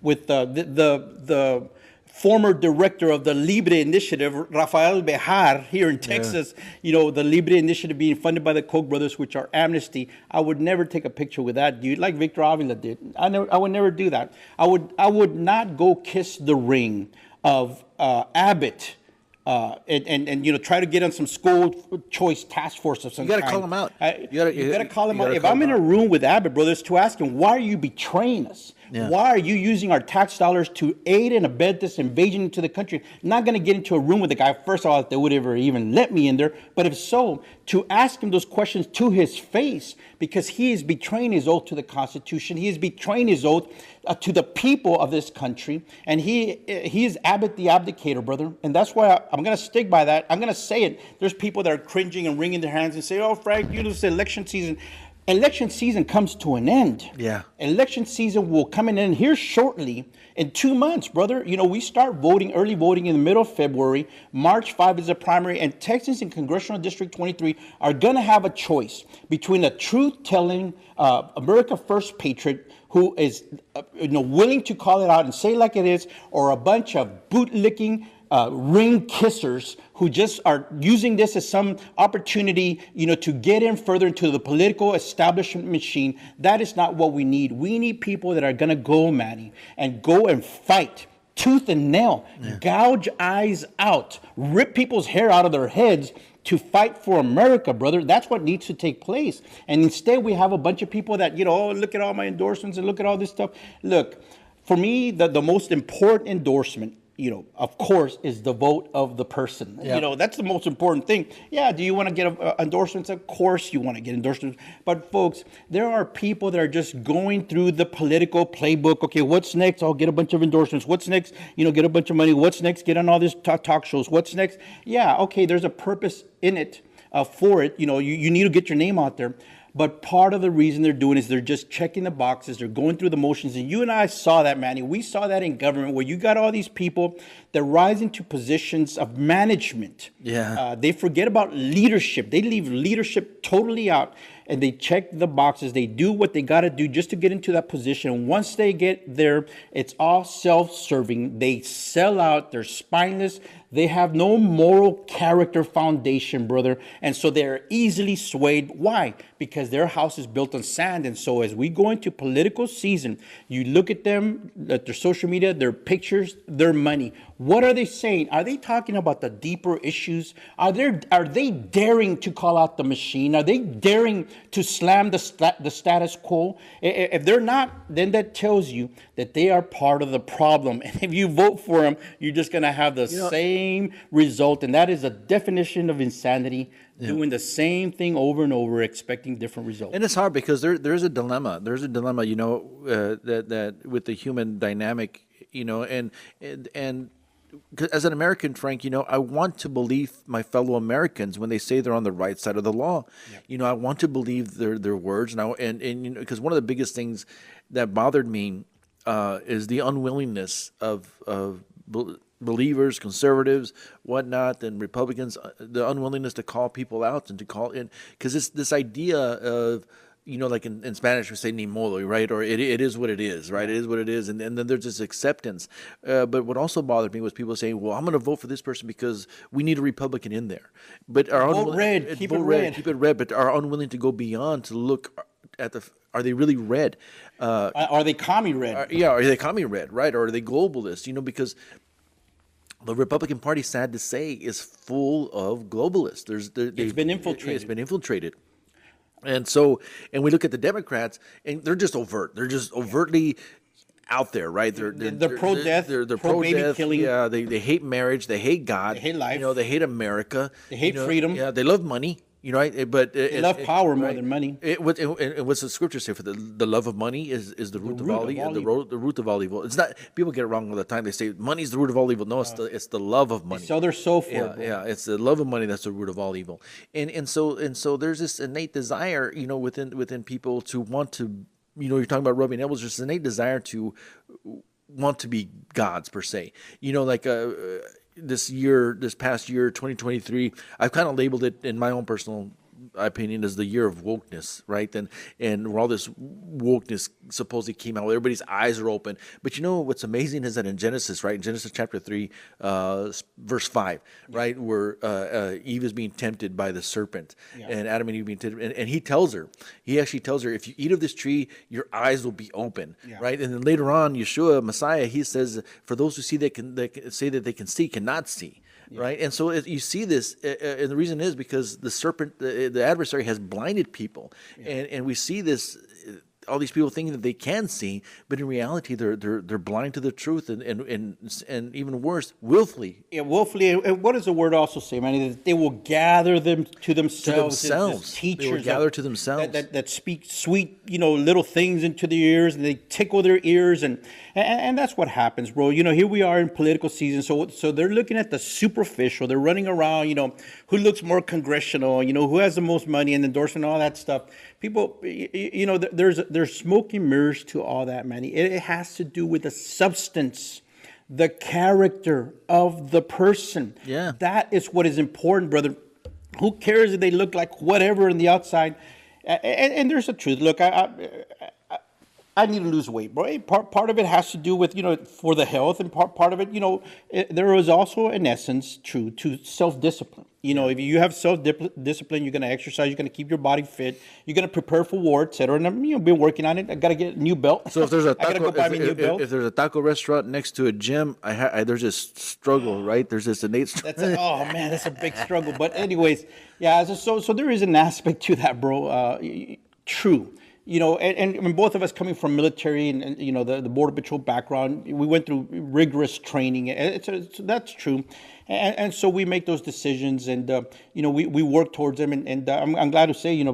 the former director of the Libre Initiative, Rafael Bejar, here in Texas. The Libre Initiative being funded by the Koch brothers, which are Amnesty. I would never take a picture with that dude, like Victor Avila did. I would never do that. I would not go kiss the ring of Abbott. And try to get on some school choice task force of some kind. You got to call him out. You got to call him out. If I'm in a room with Abbott brothers, to ask him, why are you betraying us? Yeah. Why are you using our tax dollars to aid and abet this invasion into the country? Not going to get into a room with the guy, first of all, if they would ever even let me in there. But if so, to ask him those questions to his face, because he is betraying his oath to the Constitution. He is betraying his oath to the people of this country. And he is Abbott the abdicator, brother. And that's why I'm going to stick by that. I'm going to say it. There's people that are cringing and wringing their hands and say, oh, Frank, it's election season. Election season comes to an end. Yeah. Election season will come in here shortly in 2 months, brother. We start voting, early voting in the middle of February. March 5 is the primary, and Texas and Congressional District 23 are going to have a choice between a truth-telling America First patriot who is willing to call it out and say like it is, or a bunch of bootlicking ring kissers who just are using this as some opportunity, to get in further into the political establishment machine. That is not what we need. We need people that are going to go, Manny, and go and fight tooth and nail, gouge eyes out, rip people's hair out of their heads to fight for America, brother. That's what needs to take place. And instead, we have a bunch of people that, oh, look at all my endorsements and look at all this stuff. Look, for me, the most important endorsement, of course, is the vote of the person. Yep. That's the most important thing. Yeah, do you want to get endorsements? Of course you want to get endorsements. But folks, there are people that are just going through the political playbook. Okay, what's next? I'll get a bunch of endorsements. What's next? Get a bunch of money. What's next? Get on all these talk shows. What's next? Yeah, okay, there's a purpose in it for it. You need to get your name out there. But part of the reason they're doing is they're just checking the boxes. They're going through the motions. And you and I saw that, Manny. We saw that in government where you got all these people that rise into positions of management. Yeah. They forget about leadership. They leave leadership totally out. And they check the boxes. They do what they got to do just to get into that position. And once they get there, it's all self-serving. They sell out. They're spineless. They have no moral character foundation, brother. And so they're easily swayed. Why? Because their house is built on sand. And so as we go into political season, you look at them, at their social media, their pictures, their money. What are they saying? Are they talking about the deeper issues? Are they daring to call out the machine? Are they daring to slam the status quo. If they're not, then that tells you that they are part of the problem. And if you vote for them, you're just going to have the same result. And that is a definition of insanity, doing the same thing over and over, expecting different results. And it's hard because there's a dilemma. There's a dilemma, that with the human dynamic, and 'cause as an American, Frank, I want to believe my fellow Americans when they say they're on the right side of the law. I want to believe their words, and because one of the biggest things that bothered me is the unwillingness of believers, conservatives, whatnot, and Republicans, the unwillingness to call people out and to call in, because this idea of, like in Spanish we say ni modo, right? Or it is what it is, right? It is what it is. And then there's this acceptance. But what also bothered me was people saying, well, I'm going to vote for this person because we need a Republican in there. But Vote red, keep it red. Keep it red, but are unwilling to go beyond to look at are they really red? Are they commie red? Are they commie red, right? Or are they globalists? Because the Republican Party, sad to say, is full of globalists. It's been infiltrated. It's been infiltrated. And we look at the Democrats, and they're just overt. They're just overtly out there, right? They're pro-death, they're pro-baby killing. Yeah, they hate marriage. They hate God. They hate life. They hate America. They hate freedom. Yeah, they love money. Right? But they love power more than money. What's the scripture say for the love of money is the root of all evil. The root of all evil. It's not. People get it wrong all the time. They say money's the root of all evil. No, it's the love of money. They sell their soul for it. Yeah, it's the love of money that's the root of all evil. And so there's this innate desire, within people to want to, you're talking about rubbing elbows. There's an innate desire to want to be gods per se. This past year, 2023, I've kind of labeled it in my own personal opinion as the year of wokeness, right? And where all this wokeness supposedly came out, everybody's eyes are open. But what's amazing is that in Genesis, right? In Genesis chapter 3, verse 5, right? Where Eve is being tempted by the serpent, and Adam and Eve being tempted. And he actually tells her, if you eat of this tree, your eyes will be open, right? And then later on, Yeshua, Messiah, he says, for those who see they can say that they can see, cannot see. Right, and so you see this, and the reason is because the serpent, the adversary, has blinded people, and we see this. All these people thinking that they can see, but in reality, they're blind to the truth, and even worse, willfully. Yeah, willfully. And what does the word also say, Manny? That they will gather them to themselves. Teachers they will gather to themselves that speak sweet, little things into their ears, and they tickle their ears, and that's what happens, bro. Here we are in political season, so they're looking at the superficial. They're running around, who looks more congressional, who has the most money and endorsement, all that stuff. People, there's smoke and mirrors to all that, Manny. It has to do with the substance, the character of the person. Yeah. That is what is important, brother. Who cares if they look like whatever on the outside? And there's a truth. Look, I need to lose weight, bro. Part of it has to do with, for the health, and part of it, there is also, in essence, true to self-discipline. If you have self-discipline, you're going to exercise, you're going to keep your body fit, you're going to prepare for war, etc. And I've been working on it. I got to get a new belt. So if there's a taco, if there's a taco restaurant next to a gym, there's this struggle, right? There's this innate struggle. That's a big struggle. But anyways, yeah. So there is an aspect to that, bro. True. And both of us coming from military and the Border Patrol background, we went through rigorous training. So that's true. And so we make those decisions, and we work towards them. And I'm glad to say,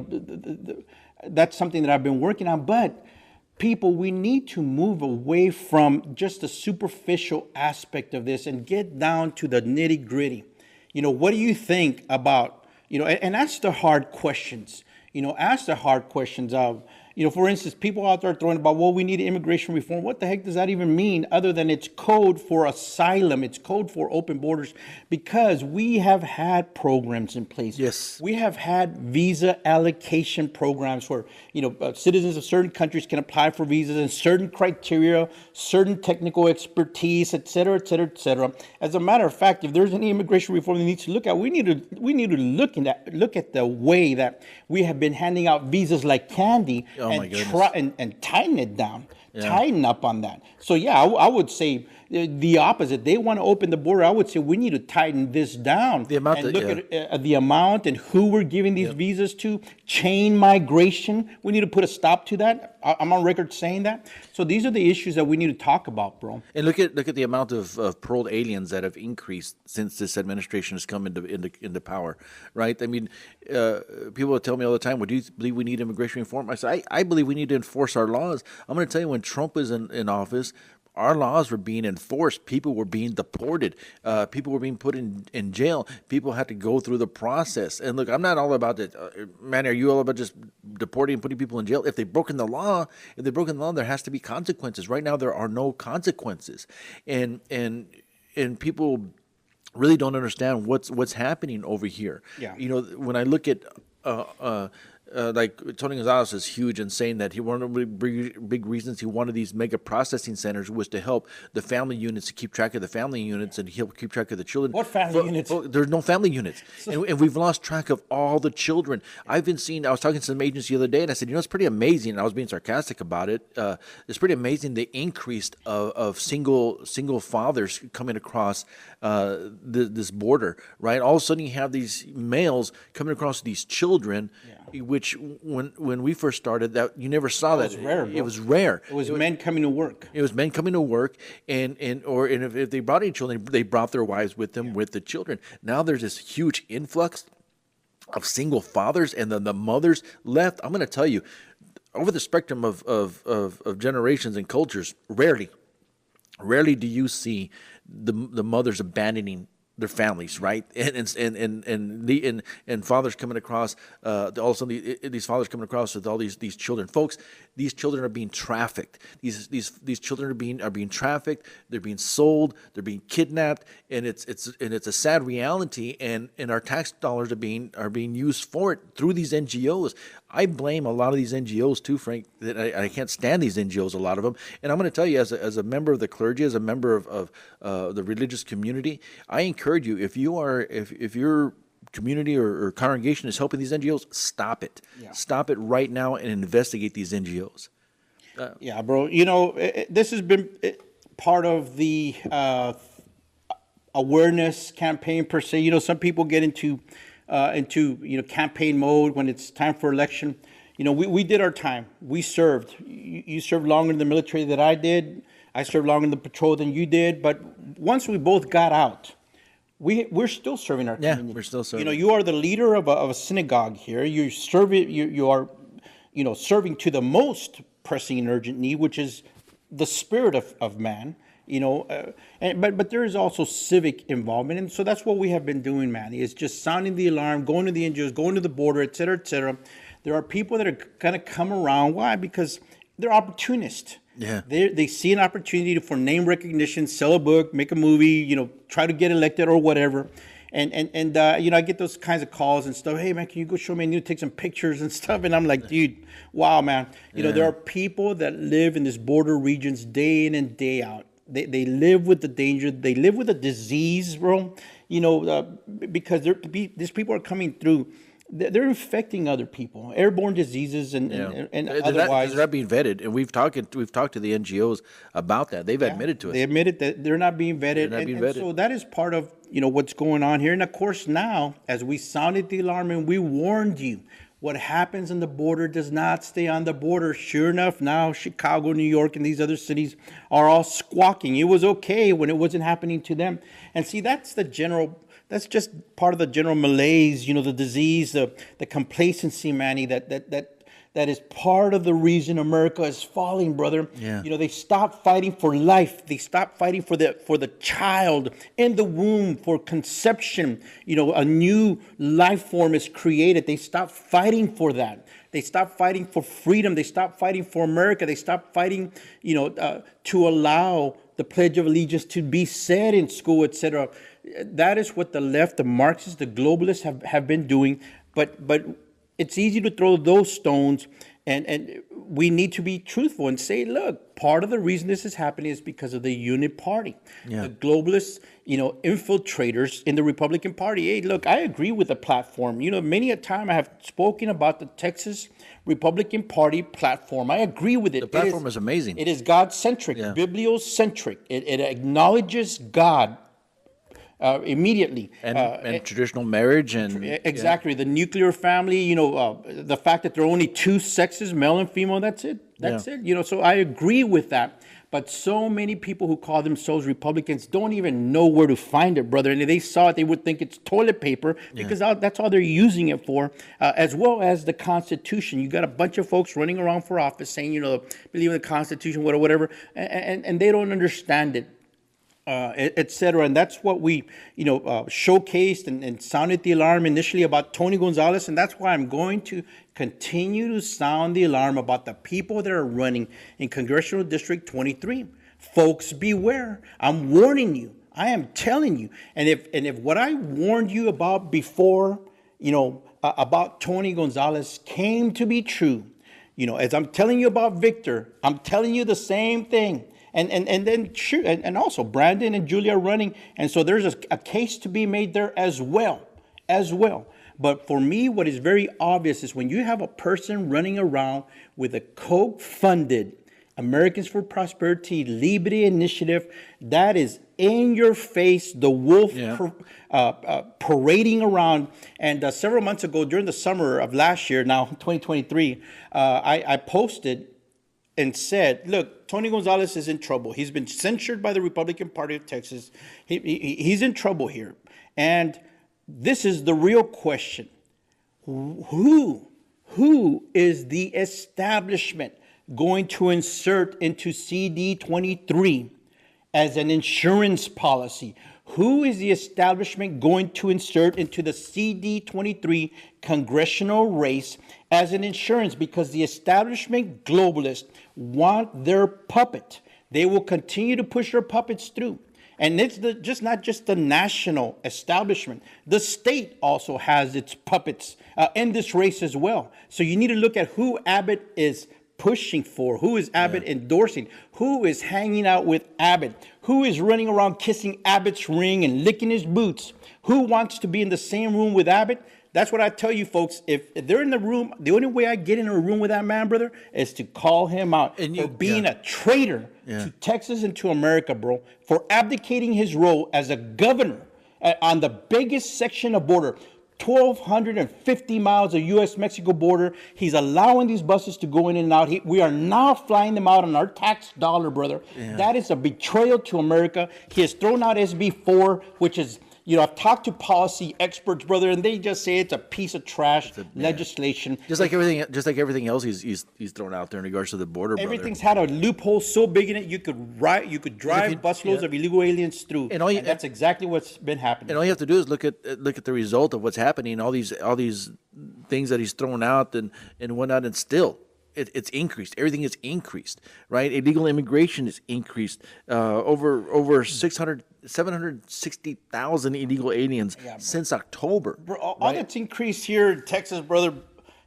that's something that I've been working on. But people, we need to move away from just the superficial aspect of this and get down to the nitty gritty. What do you think about, and ask the hard questions. Ask the hard questions of, for instance, people out there throwing about, well, we need immigration reform. What the heck does that even mean other than it's code for asylum? It's code for open borders, because we have had programs in place. Yes. We have had visa allocation programs where, citizens of certain countries can apply for visas and certain criteria, certain technical expertise, et cetera, et cetera, et cetera. As a matter of fact, if there's any immigration reform that needs to look at, we need to look at the way that we have been handing out visas like candy. Oh, my goodness. And tighten it down Yeah. tighten up on that. So yeah, I would say the opposite. They want to open the border. I would say we need to tighten this down The amount and that, look yeah. at the amount and who we're giving these Yep. visas to. Chain migration. We need to put a stop to that. I'm on record saying that. So these are the issues that we need to talk about, bro. And look at the amount of paroled aliens that have increased since this administration has come into power, right? I mean, people will tell me all the time, "Well, do you believe we need immigration reform?" I say, I believe we need to enforce our laws. I'm going to tell you, when Trump was in office, our laws were being enforced. People were being deported. People were being put in jail. People had to go through the process. And look, I'm not all about that. Man, are you all about just deporting and putting people in jail? If they've broken the law, there has to be consequences. Right now, there are no consequences, and people really don't understand what's happening over here. Yeah. You know, when I look at like Tony Gonzalez is huge in saying that one of the big reasons he wanted these mega processing centers was to help the family units to keep track of the family units and help keep track of the children. What family units? There's no family units, and we've lost track of all the children. I was talking to some agents the other day, and I said, it's pretty amazing. And I was being sarcastic about it. It's pretty amazing the increase of single fathers coming across this border. Right, all of a sudden you have these males coming across these children. Yeah. Which when we first started, that you never saw that. Was rare, bro. It was rare. It was men coming to work. It was men coming to work, and if they brought any children, they brought their wives with them with the children. Now there's this huge influx of single fathers, and then the mothers left. I'm going to tell you, over the spectrum of generations and cultures, rarely do you see the mothers abandoning their families, right? And fathers coming across, all of a sudden these fathers coming across with all these children. Folks, these children are being trafficked. These children are being trafficked. They're being sold. They're being kidnapped, and it's a sad reality. And our tax dollars are being used for it through these NGOs. I blame a lot of these NGOs too, Frank. That I can't stand these NGOs, a lot of them. And I'm going to tell you, as a member of the clergy, as a member of the religious community, I encourage you, if your community or congregation is helping these NGOs, stop it. Yeah. Stop it right now and investigate these NGOs. Yeah, bro. This has been part of the awareness campaign per se. Some people get into campaign mode when it's time for election. We did our time. We served. You served longer in the military than I did. I served longer in the patrol than you did. But once we both got out, we're still serving our community. Yeah, we're still serving. You are the leader of a synagogue here. You are serving to the most pressing and urgent need, which is the spirit of man. But there is also civic involvement, and so that's what we have been doing, Manny. Is just sounding the alarm, going to the NGOs, going to the border, et cetera, et cetera. There are people that are going to come around. Why? Because they're opportunists. Yeah. They see an opportunity for name recognition, sell a book, make a movie, try to get elected or whatever. And I get those kinds of calls and stuff. Hey, man, can you go show me? I need to take some pictures and stuff. And I'm like, dude, wow, man. There are people that live in these border regions day in and day out. They live with the danger. They live with the disease, bro. Because these people are coming through. They're infecting other people, airborne diseases and otherwise. They're not being vetted, and we've talked to the NGOs about that. They've admitted to it. They admitted that they're not being vetted. And so that is part of what's going on here. And of course, now as we sounded the alarm and we warned you, what happens on the border does not stay on the border. Sure enough, now Chicago, New York, and these other cities are all squawking. It was okay when it wasn't happening to them. And see, that's just part of the general malaise, the disease, the complacency, Manny, that is part of the reason America is falling, brother. Yeah. They stop fighting for life. They stop fighting for the child in the womb, for conception. A new life form is created. They stop fighting for that. They stop fighting for freedom. They stop fighting for America. They stop fighting, to allow the Pledge of Allegiance to be said in school, etc. That is what the left, the Marxists, the globalists have been doing. But it's easy to throw those stones, and we need to be truthful and say, look, part of the reason this is happening is because of the unit party, Yeah. the globalists, infiltrators in the Republican Party. Hey, look, I agree with the platform. Many a time I have spoken about the Texas Republican Party platform. I agree with it. The platform is amazing. It is God-centric, Yeah. bibliocentric. It acknowledges God immediately. And traditional marriage and Exactly. The nuclear family, the fact that there are only two sexes, male and female, that's it. That's Yeah. it. So I agree with that. But so many people who call themselves Republicans don't even know where to find it, brother. And if they saw it, they would think it's toilet paper because that's all they're using it for, as well as the Constitution. You got a bunch of folks running around for office saying, believe in the Constitution, whatever, and they don't understand it. Et cetera. And that's what we, showcased and sounded the alarm initially about Tony Gonzalez. And that's why I'm going to continue to sound the alarm about the people that are running in Congressional District 23. Folks, beware. I'm warning you. I am telling you. And if what I warned you about before, about Tony Gonzalez came to be true, as I'm telling you about Victor, I'm telling you the same thing. And then sure, and also Brandon and Julia are running, and so there's a case to be made there as well. But for me, what is very obvious is when you have a person running around with a Koch-funded Americans for Prosperity Libre initiative, that is in your face, the wolf parading around. And several months ago, during the summer of last year, now 2023, I posted and said, look, Tony Gonzalez is in trouble. He's been censured by the Republican Party of Texas. He's in trouble here. And this is the real question. Who is the establishment going to insert into CD 23 as an insurance policy? Who is the establishment going to insert into the CD 23 congressional race as an insurance? Because the establishment globalists want their puppet. They will continue to push their puppets through. And it's not just the national establishment. The state also has its puppets in this race as well. So you need to look at who Abbott is pushing for, who is Abbott endorsing, who is hanging out with Abbott, who is running around kissing Abbott's ring and licking his boots, who wants to be in the same room with Abbott. That's what I tell you, folks. If they're in the room, the only way I get in a room with that man, brother, is to call him out for being a traitor to Texas and to America, bro, for abdicating his role as a governor on the biggest section of border. 1,250 miles of U.S.-Mexico border. He's allowing these buses to go in and out. We are now flying them out on our tax dollar, brother. Yeah. That is a betrayal to America. He has thrown out SB 4, which is, I've talked to policy experts, brother, and they just say it's a piece of trash legislation. Just like everything else he's thrown out there in regards to the border. Everything's had a loophole so big in it you could drive busloads of illegal aliens through, and that's exactly what's been happening. And all you have to do is look at the result of what's happening, all these things that he's thrown out and whatnot, and still. It's increased. Everything is increased, right? Illegal immigration is increased. Over 760,000 illegal aliens since October. Bro, all that's increased here in Texas, brother.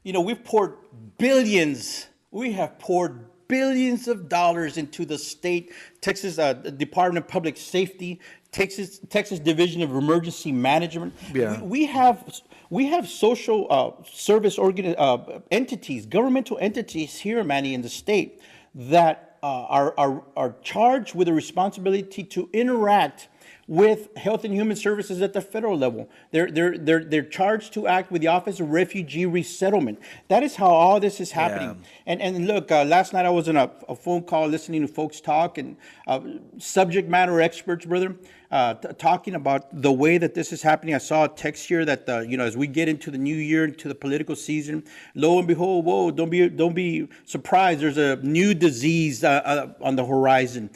We've poured billions. We have poured billions of dollars into the state, Texas Department of Public Safety, Texas Division of Emergency Management. Yeah. We have social service entities, governmental entities here, Manny, in the state that are charged with the responsibility to interact with Health and Human Services at the federal level. They're charged to act with the Office of Refugee Resettlement. That is how all this is happening. Yeah. And look, last night I was on a phone call listening to folks talk and subject matter experts, brother, talking about the way that this is happening. I saw a text here that as we get into the new year, into the political season, lo and behold, whoa, don't be surprised. There's a new disease on the horizon.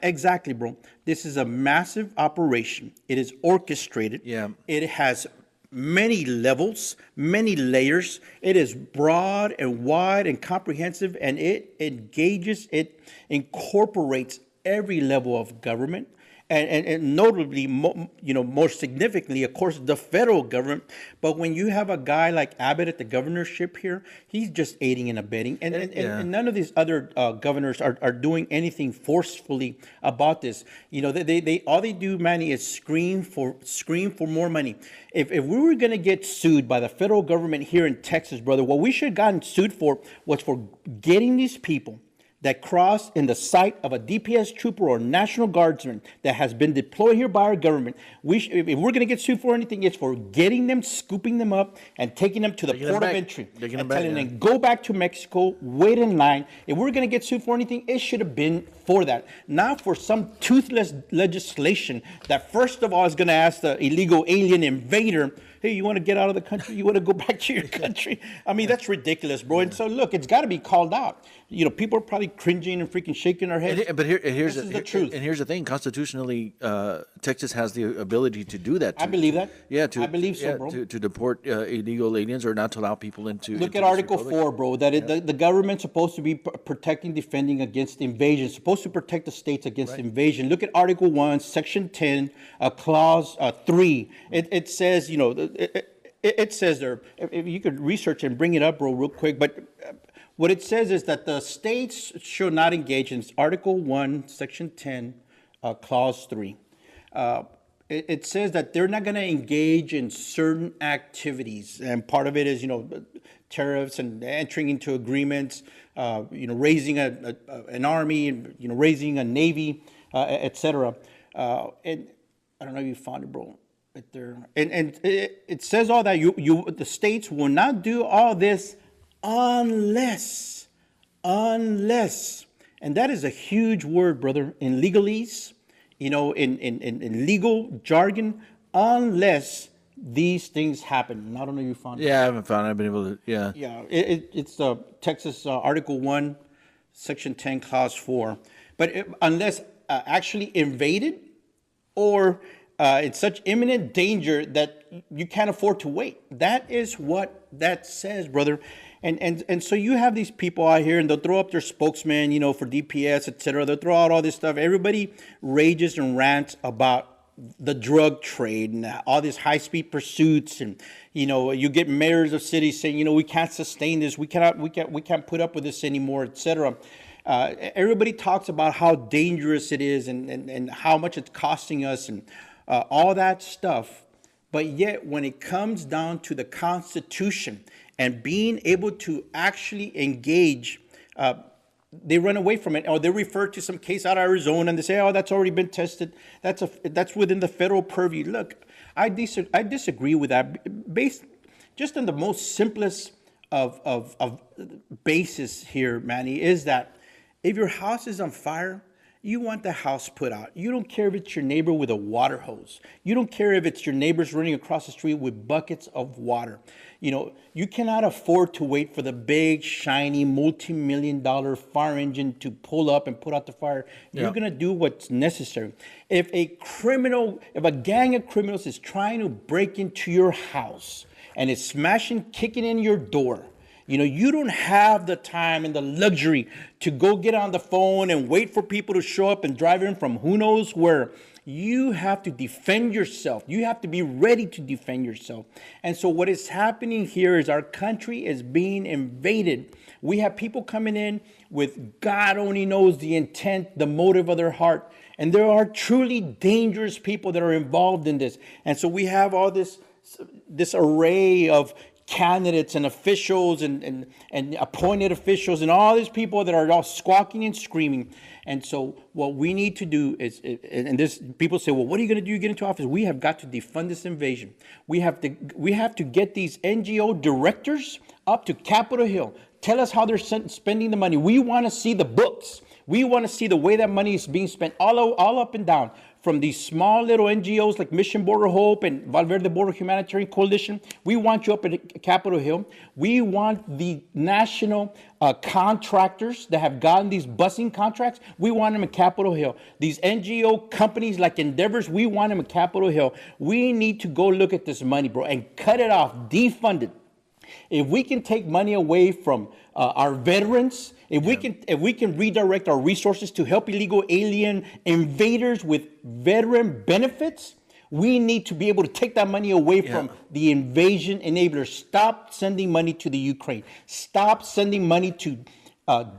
Exactly, bro. This is a massive operation. It is orchestrated. Yeah. It has many levels, many layers. It is broad and wide and comprehensive, and it incorporates every level of government. and notably, more significantly, of course, the federal government. But when you have a guy like Abbott at the governorship here, he's just aiding and abetting, Yeah. and none of these other governors are doing anything forcefully about this. They all they do, Manny, is scream for more money. If we were going to get sued by the federal government here in Texas, brother, what we should have gotten sued for was for getting these people that cross in the sight of a DPS trooper or National Guardsman that has been deployed here by our government. If we're going to get sued for anything, it's for getting them, scooping them up, and taking them to the Taking them port of back. entry. Taking And them back, telling yeah. them, go back to Mexico, wait in line. If we're going to get sued for anything, it should have been for that. Not for some toothless legislation that, first of all, is going to ask the illegal alien invader, hey, you want to get out of the country? You want to go back to your country? I mean, that's ridiculous, bro. And so, look, it's got to be called out. People are probably cringing and freaking shaking their heads. But here's This is the truth. And here's the thing: constitutionally, Texas has the ability to do that. I believe that. Yeah, I believe so, bro. To deport illegal aliens or not to allow people into. Look into at this Article republic. 4, bro, that the government's supposed to be protecting, defending against invasion, supposed to protect the states against invasion. Look at Article 1, Section 10, Clause 3. It says, it says there, if you could research and bring it up, bro, real quick, but what it says is that the states should not engage in Article 1, Section 10, Clause 3. It says that they're not going to engage in certain activities, and part of it is, tariffs and entering into agreements, raising an army, raising a navy, etc. And I don't know if you found it, bro, right there. And it says all that the states will not do all this unless, and that is a huge word, brother, in legalese. In legal jargon, unless these things happen. I don't know if you found it. Yeah, I haven't found. I've been able to. Yeah. Yeah, it's Texas Article 1, Section 10, Clause 4. But unless actually invaded or in such imminent danger that you can't afford to wait. That is what that says, brother. And so you have these people out here, and they'll throw up their spokesman, for DPS, et cetera. They'll throw out all this stuff. Everybody rages and rants about the drug trade and all these high-speed pursuits, and you get mayors of cities saying, we can't sustain this, we can't put up with this anymore, et cetera. Everybody talks about how dangerous it is and how much it's costing us and all that stuff. But yet, when it comes down to the Constitution and being able to actually engage, they run away from it, or they refer to some case out of Arizona and they say, "Oh, that's already been tested. That's within the federal purview." Look, I disagree with that. Based just on the most simplest of basis here, Manny, is that if your house is on fire, you want the house put out. You don't care if it's your neighbor with a water hose. You don't care if it's your neighbors running across the street with buckets of water. You cannot afford to wait for the big, shiny, multi-million-dollar fire engine to pull up and put out the fire. You're going to do what's necessary. If a gang of criminals is trying to break into your house and is smashing, kicking in your door, you don't have the time and the luxury to go get on the phone and wait for people to show up and drive in from who knows where. You have to defend yourself. You have to be ready to defend yourself. And so what is happening here is our country is being invaded. We have people coming in with God only knows the intent, the motive of their heart. And there are truly dangerous people that are involved in this. And so we have all this array of candidates and officials and appointed officials and all these people that are all squawking and screaming. And so what we need to do is, and this people say, well, what are you going to do? You get into office. We have got to defund this invasion. We have to get these NGO directors up to Capitol Hill. Tell us how they're spending the money. We want to see the books. We want to see the way that money is being spent all up and down. From these small little NGOs like Mission Border Hope and Valverde Border Humanitarian Coalition. We want you up at Capitol Hill. We want the national contractors that have gotten these busing contracts. We want them at Capitol Hill. These NGO companies like Endeavors, we want them at Capitol Hill. We need to go look at this money, bro, and cut it off, defund it. If we can take money away from our veterans, if we can redirect our resources to help illegal alien invaders with veteran benefits, we need to be able to take that money away from the invasion enablers. Stop sending money to the Ukraine. Stop sending money to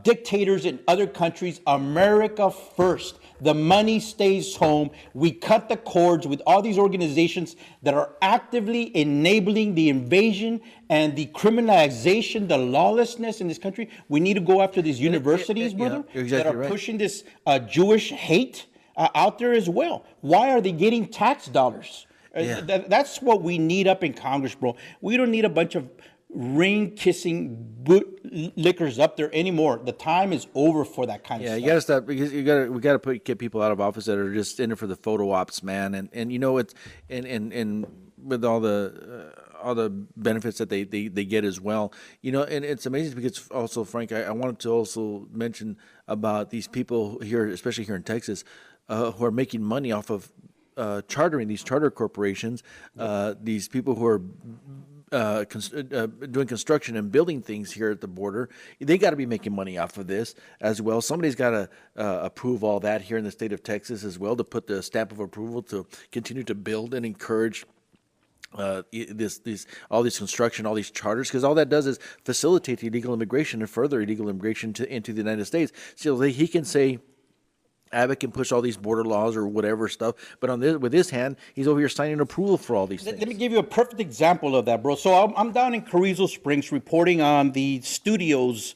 dictators in other countries. America first. The money stays home. We cut the cords with all these organizations that are actively enabling the invasion and the criminalization, the lawlessness in this country. We need to go after these universities, brother, you're exactly that are right. pushing this Jewish hate out there as well. Why are they getting tax dollars? That's what we need up in Congress, bro. We don't need a bunch of ring-kissing bootlickers up there anymore. The time is over for that kind of stuff. Yeah, you gotta stop because we gotta get people out of office that are just in it for the photo ops, man. And you know it's and with all the benefits that they get as well. You know, and it's amazing because also, Frank, I wanted to also mention about these people here, especially here in Texas, who are making money off of chartering these charter corporations. These people who are doing construction and building things here at the border, they got to be making money off of this as well. Somebody's got to approve all that here in the state of Texas as well, to put the stamp of approval to continue to build and encourage all this construction, all these charters, because all that does is facilitate illegal immigration and further illegal immigration into the United States. So he can say, Abbott can push all these border laws or whatever stuff, but with his hand, he's over here signing approval for all these things. Let me give you a perfect example of that, bro. So I'm down in Carrizo Springs reporting on the Studios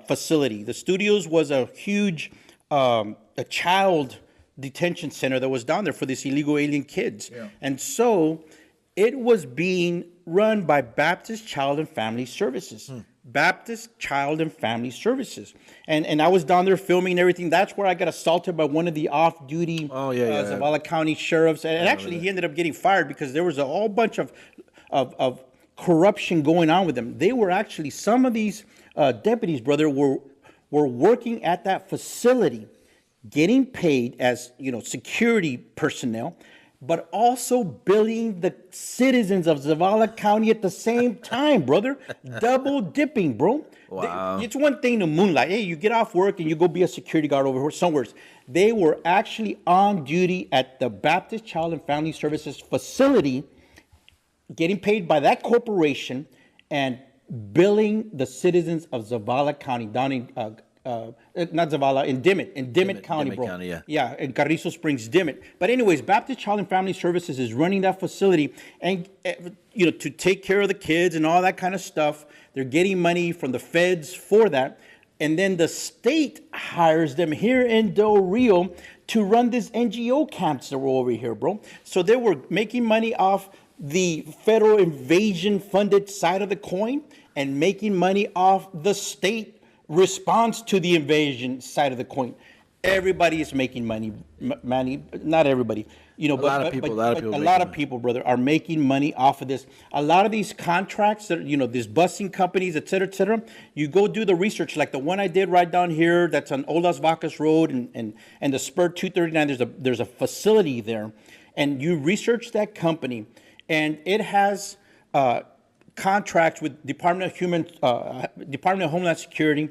facility. The Studios was a huge a child detention center that was down there for these illegal alien kids. Yeah. And so it was being run by Baptist Child and Family Services. Baptist Child and Family Services. And I was down there filming and everything. That's where I got assaulted by one of the off-duty Zavala County sheriffs. And actually, he ended up getting fired because there was a whole bunch of corruption going on with them. They were actually, some of these deputies, brother, were working at that facility, getting paid as, security personnel, but also billing the citizens of Zavala County at the same time, brother. Double dipping, bro. Wow. It's one thing to moonlight. Hey, you get off work and you go be a security guard over here somewhere. They were actually on duty at the Baptist Child and Family Services facility, getting paid by that corporation and billing the citizens of Zavala County, down in not Zavala, in Dimmitt County, bro. County, yeah, in Carrizo Springs, Dimmitt. But anyways, Baptist Child and Family Services is running that facility, and to take care of the kids and all that kind of stuff. They're getting money from the feds for that, and then the state hires them here in Del Rio to run these NGO camps that were over here, bro. So they were making money off the federal invasion funded side of the coin and making money off the state response to the invasion side of the coin. Everybody is making money, Manny. Not everybody, a lot of people, brother, are making money off of this. A lot of these contracts that these busing companies, et cetera. You go do the research, like the one I did right down here. That's on Old Las Vacas Road and the Spur 239. There's a facility there, and you research that company, and it has contracts with Department of Homeland Security,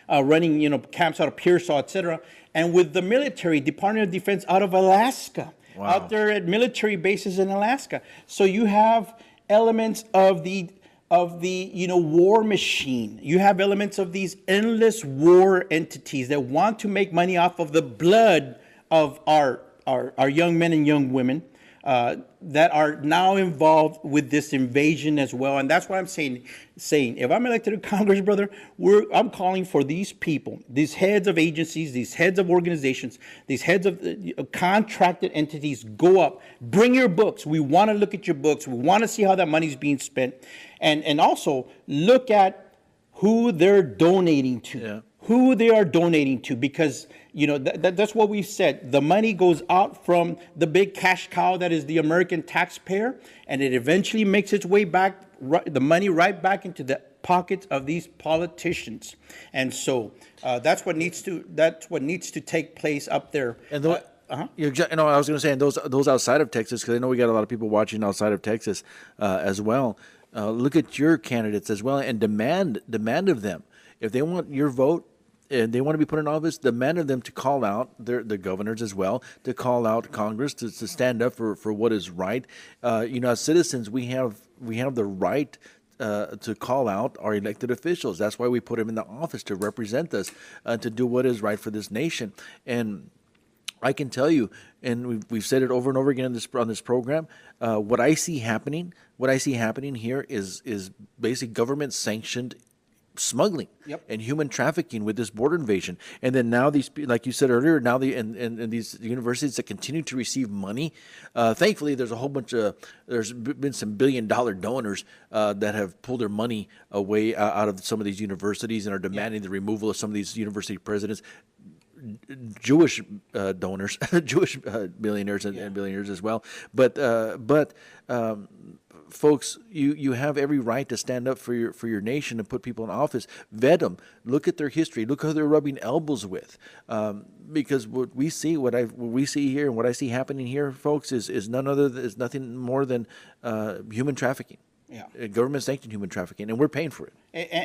running camps out of Pearsall, etc., and with the military, Department of Defense out of Alaska, out there at military bases in Alaska. So you have elements of the war machine. You have elements of these endless war entities that want to make money off of the blood of our young men and young women. That are now involved with this invasion as well. And that's why I'm saying if I'm elected to Congress, brother, I'm calling for these people, these heads of agencies, these heads of organizations, these heads of contracted entities, go up, bring your books. We want to look at your books. We want to see how that money's being spent. And also look at who they're donating to. Yeah. Who they are donating to, because that's what we've said. The money goes out from the big cash cow that is the American taxpayer, and it eventually makes its way back, the money right back into the pockets of these politicians. And so that's what needs to take place up there. And I was going to say, and those outside of Texas, because I know we got a lot of people watching outside of Texas as well. look at your candidates as well, and demand of them, if they want your vote and they want to be put in office, demand of them to call out the governors as well, to call out Congress, to stand up for what is right. As citizens, we have the right to call out our elected officials. That's why we put them in the office, to represent us, to do what is right for this nation. And I can tell you, and we've said it over and over again on this program. What I see happening here is basic government sanctioned smuggling Yep. and human trafficking with this border invasion. And then now these, like you said earlier, now and these universities that continue to receive money. Thankfully, there's been some billion-dollar donors that have pulled their money away out of some of these universities and are demanding the removal of some of these university presidents. Jewish donors, Jewish billionaires and billionaires as well. But folks, you have every right to stand up for your nation and put people in office. Vet them. Look at their history. Look how they're rubbing elbows with. Because what we see here, and what I see happening here, folks, is nothing more than human trafficking. Yeah. Government sanctioned human trafficking, and we're paying for it.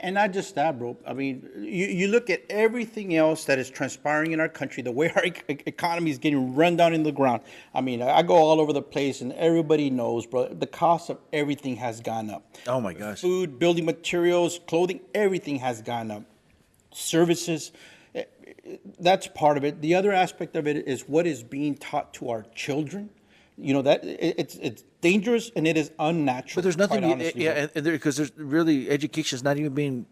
And not just that, bro. I mean, you look at everything else that is transpiring in our country, the way our economy is getting run down in the ground. I mean, I go all over the place, and everybody knows, bro, the cost of everything has gone up. Oh, my gosh. Food, building materials, clothing, everything has gone up. Services, that's part of it. The other aspect of it is what is being taught to our children. That it's dangerous and it is unnatural. But there's nothing, quite honestly, because there's really education is not even being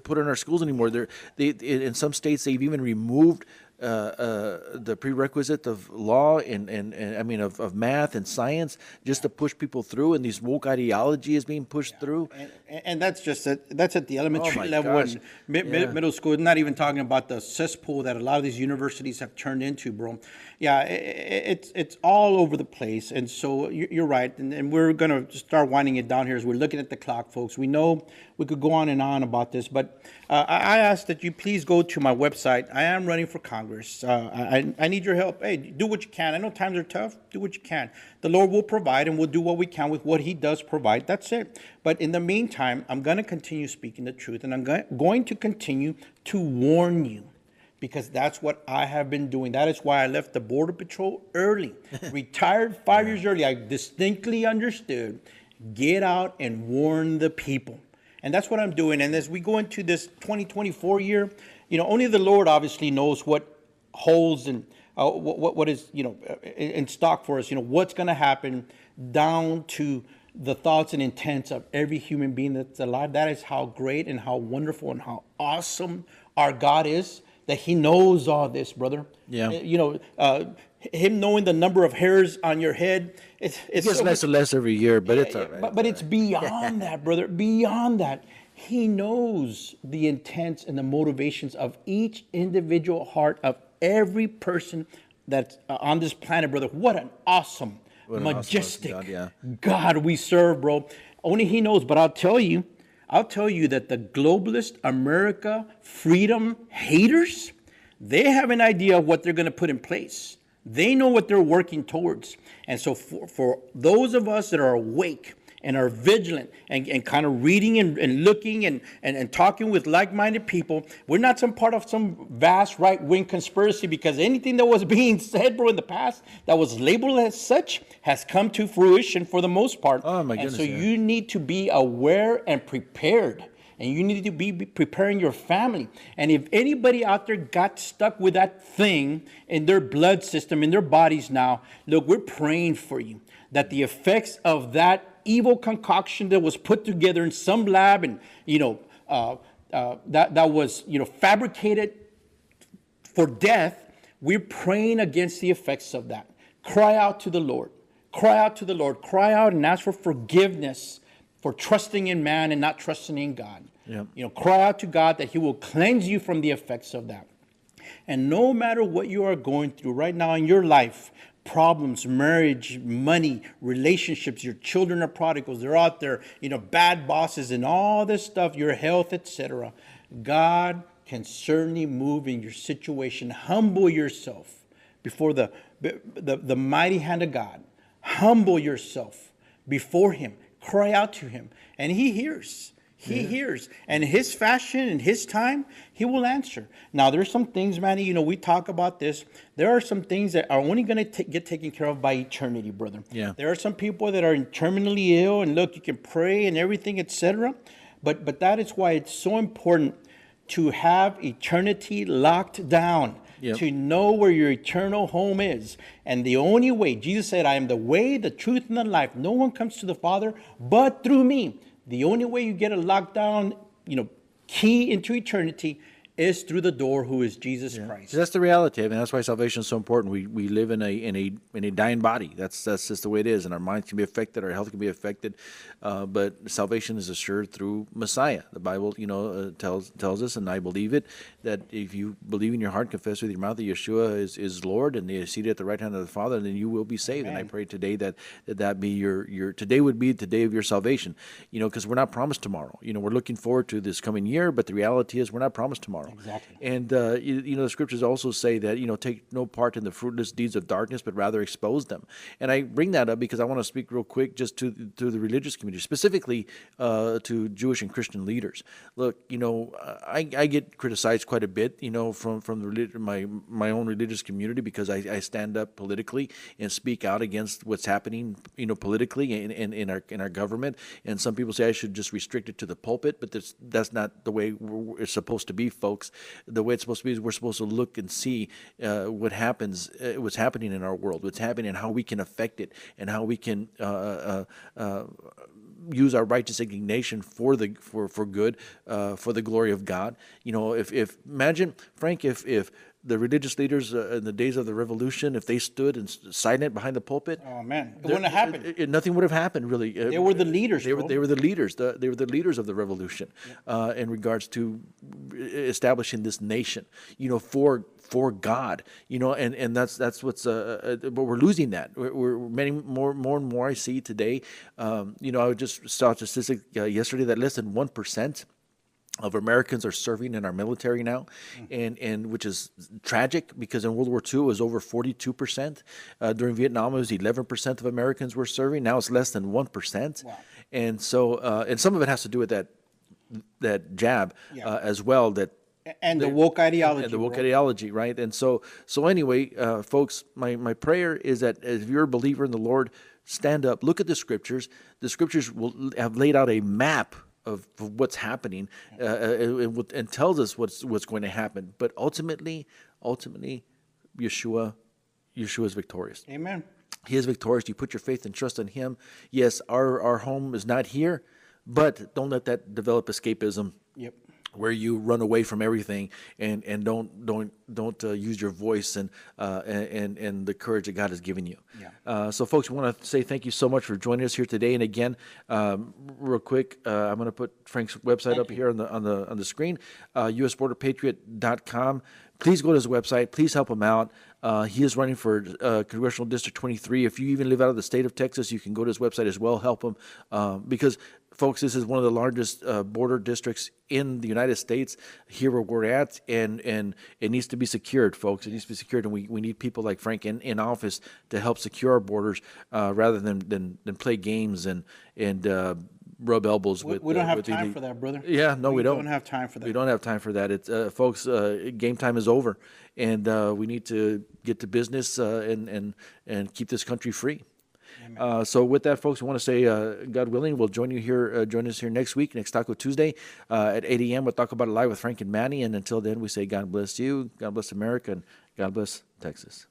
put in our schools anymore. In some states they've even removed the prerequisite of law and I mean of math and science, just to push people through, and these woke ideology is being pushed through. And that's that's at the elementary level gosh. and middle school. Not even talking about the cesspool that a lot of these universities have turned into, bro. Yeah, it's all over the place. And so you're right. And we're going to start winding it down here as we're looking at the clock, folks. We know we could go on and on about this, but I ask that you please go to my website. I am running for Congress. I need your help. Hey, do what you can. I know times are tough. Do what you can. The Lord will provide, and we'll do what we can with what He does provide. That's it. But in the meantime, I'm going to continue speaking the truth, and I'm going to continue to warn you, because that's what I have been doing. That is why I left the Border Patrol early, retired 5 years early. I distinctly understood, get out and warn the people. And that's what I'm doing. And as we go into this 2024 year, only the Lord obviously knows what holds and what is, in stock for us, what's going to happen down to the thoughts and intents of every human being that's alive. That is how great and how wonderful and how awesome our God is, that He knows all this, brother. Yeah. Him knowing the number of hairs on your head, it gets less and less every year, but it's all right. But it's beyond that, brother. Beyond that, He knows the intents and the motivations of each individual heart of every person that's on this planet, brother. What an awesome, majestic God we serve, bro. Only He knows. But I'll tell you that the globalist America freedom haters, they have an idea of what they're going to put in place. They know what they're working towards. And so for those of us that are awake and are vigilant and kind of reading and looking and talking with like-minded people, we're not some part of some vast right-wing conspiracy, because anything that was being said, bro, in the past that was labeled as such has come to fruition for the most part. Oh, my goodness. And so you need to be aware and prepared. And you need to be preparing your family. And if anybody out there got stuck with that thing in their blood system, in their bodies now, look, we're praying for you, that the effects of that evil concoction that was put together in some lab and, that was, fabricated for death, we're praying against the effects of that. Cry out to the Lord. Cry out to the Lord. Cry out and ask for forgiveness for trusting in man and not trusting in God. Yep. Cry out to God that He will cleanse you from the effects of that. And no matter what you are going through right now in your life, problems, marriage, money, relationships, your children are prodigals, they're out there, bad bosses and all this stuff, your health, etc. God can certainly move in your situation. Humble yourself before the mighty hand of God. Humble yourself before Him. cry out to him, and he hears. He hears. And in his fashion, in his time, he will answer. Now, there's some things, Manny, we talk about this. There are some things that are only going to get taken care of by eternity, brother. Yeah. There are some people that are terminally ill, and look, you can pray and everything, etc. But that is why it's so important to have eternity locked down. Yep. To know where your eternal home is. And the only way, Jesus said, I am the way, the truth, and the life. No one comes to the Father but through me. The only way you get a lockdown, key into eternity is through the door, who is Jesus Christ. So that's the reality. I mean, that's why salvation is so important. We live in a dying body. That's just the way it is, and our minds can be affected, our health can be affected, but salvation is assured through Messiah. The Bible, tells us, and I believe it, that if you believe in your heart, confess with your mouth that Yeshua is Lord, and He is seated at the right hand of the Father, then you will be saved. Amen. And I pray today that be your today would be the day of your salvation. Because we're not promised tomorrow. We're looking forward to this coming year, but the reality is we're not promised tomorrow. Exactly. And the scriptures also say that take no part in the fruitless deeds of darkness, but rather expose them. And I bring that up because I want to speak real quick just to the religious community, specifically to Jewish and Christian leaders. Look, I get criticized quite a bit, from my own religious community, because I stand up politically and speak out against what's happening, politically in our government. And some people say I should just restrict it to the pulpit, but that's not the way it's supposed to be, folks. The way it's supposed to be is we're supposed to look and see what's happening in our world, what's happening, and how we can affect it, and how we can use our righteous indignation for good, for the glory of God. If imagine, Frank, if the religious leaders in the days of the revolution, if they stood and silent behind the pulpit, oh man, it wouldn't have happened. Nothing would have happened, really. They were the leaders. They were the leaders. They were the leaders of the revolution, in regards to establishing this nation. For God. And that's what's. But we're losing that. We're many more and more I see today. I just saw a statistic yesterday that less than 1% of Americans are serving in our military now, and which is tragic, because in World War II it was over 42%. During Vietnam it was 11% of Americans were serving. Now it's less than 1%. Wow. And so, and some of it has to do with that jab as well. And the woke ideology. And the woke ideology, right? And so anyway, folks, my prayer is that if you're a believer in the Lord, stand up, look at the Scriptures. The Scriptures will have laid out a map of what's happening, and tells us what's going to happen. But ultimately, Yeshua is victorious. Amen. He is victorious. You put your faith and trust in Him. Yes, our home is not here, but don't let that develop escapism. Yep. Where you run away from everything and don't use your voice and the courage that God has given you. Yeah. So, folks, we want to say thank you so much for joining us here today. And again, real quick, I'm going to put Frank's website up here on the screen, usborderpatriot.com. Please go to his website. Please help him out. He is running for Congressional District 23. If you even live out of the state of Texas, you can go to his website as well. Help him, because, folks, this is one of the largest border districts in the United States, here where we're at, and it needs to be secured, folks. It needs to be secured, and we need people like Frank in office to help secure our borders, rather than play games and rub elbows with. We don't have time for that, brother. Yeah, no, we don't. We don't have time for that. We don't have time for that. It's folks. Game time is over, and we need to get to business and keep this country free. So with that, folks, we want to say, God willing, we'll join us here next week, next Taco Tuesday at 8 a.m. We'll talk about it live with Frank and Manny. And until then, we say God bless you, God bless America, and God bless Texas.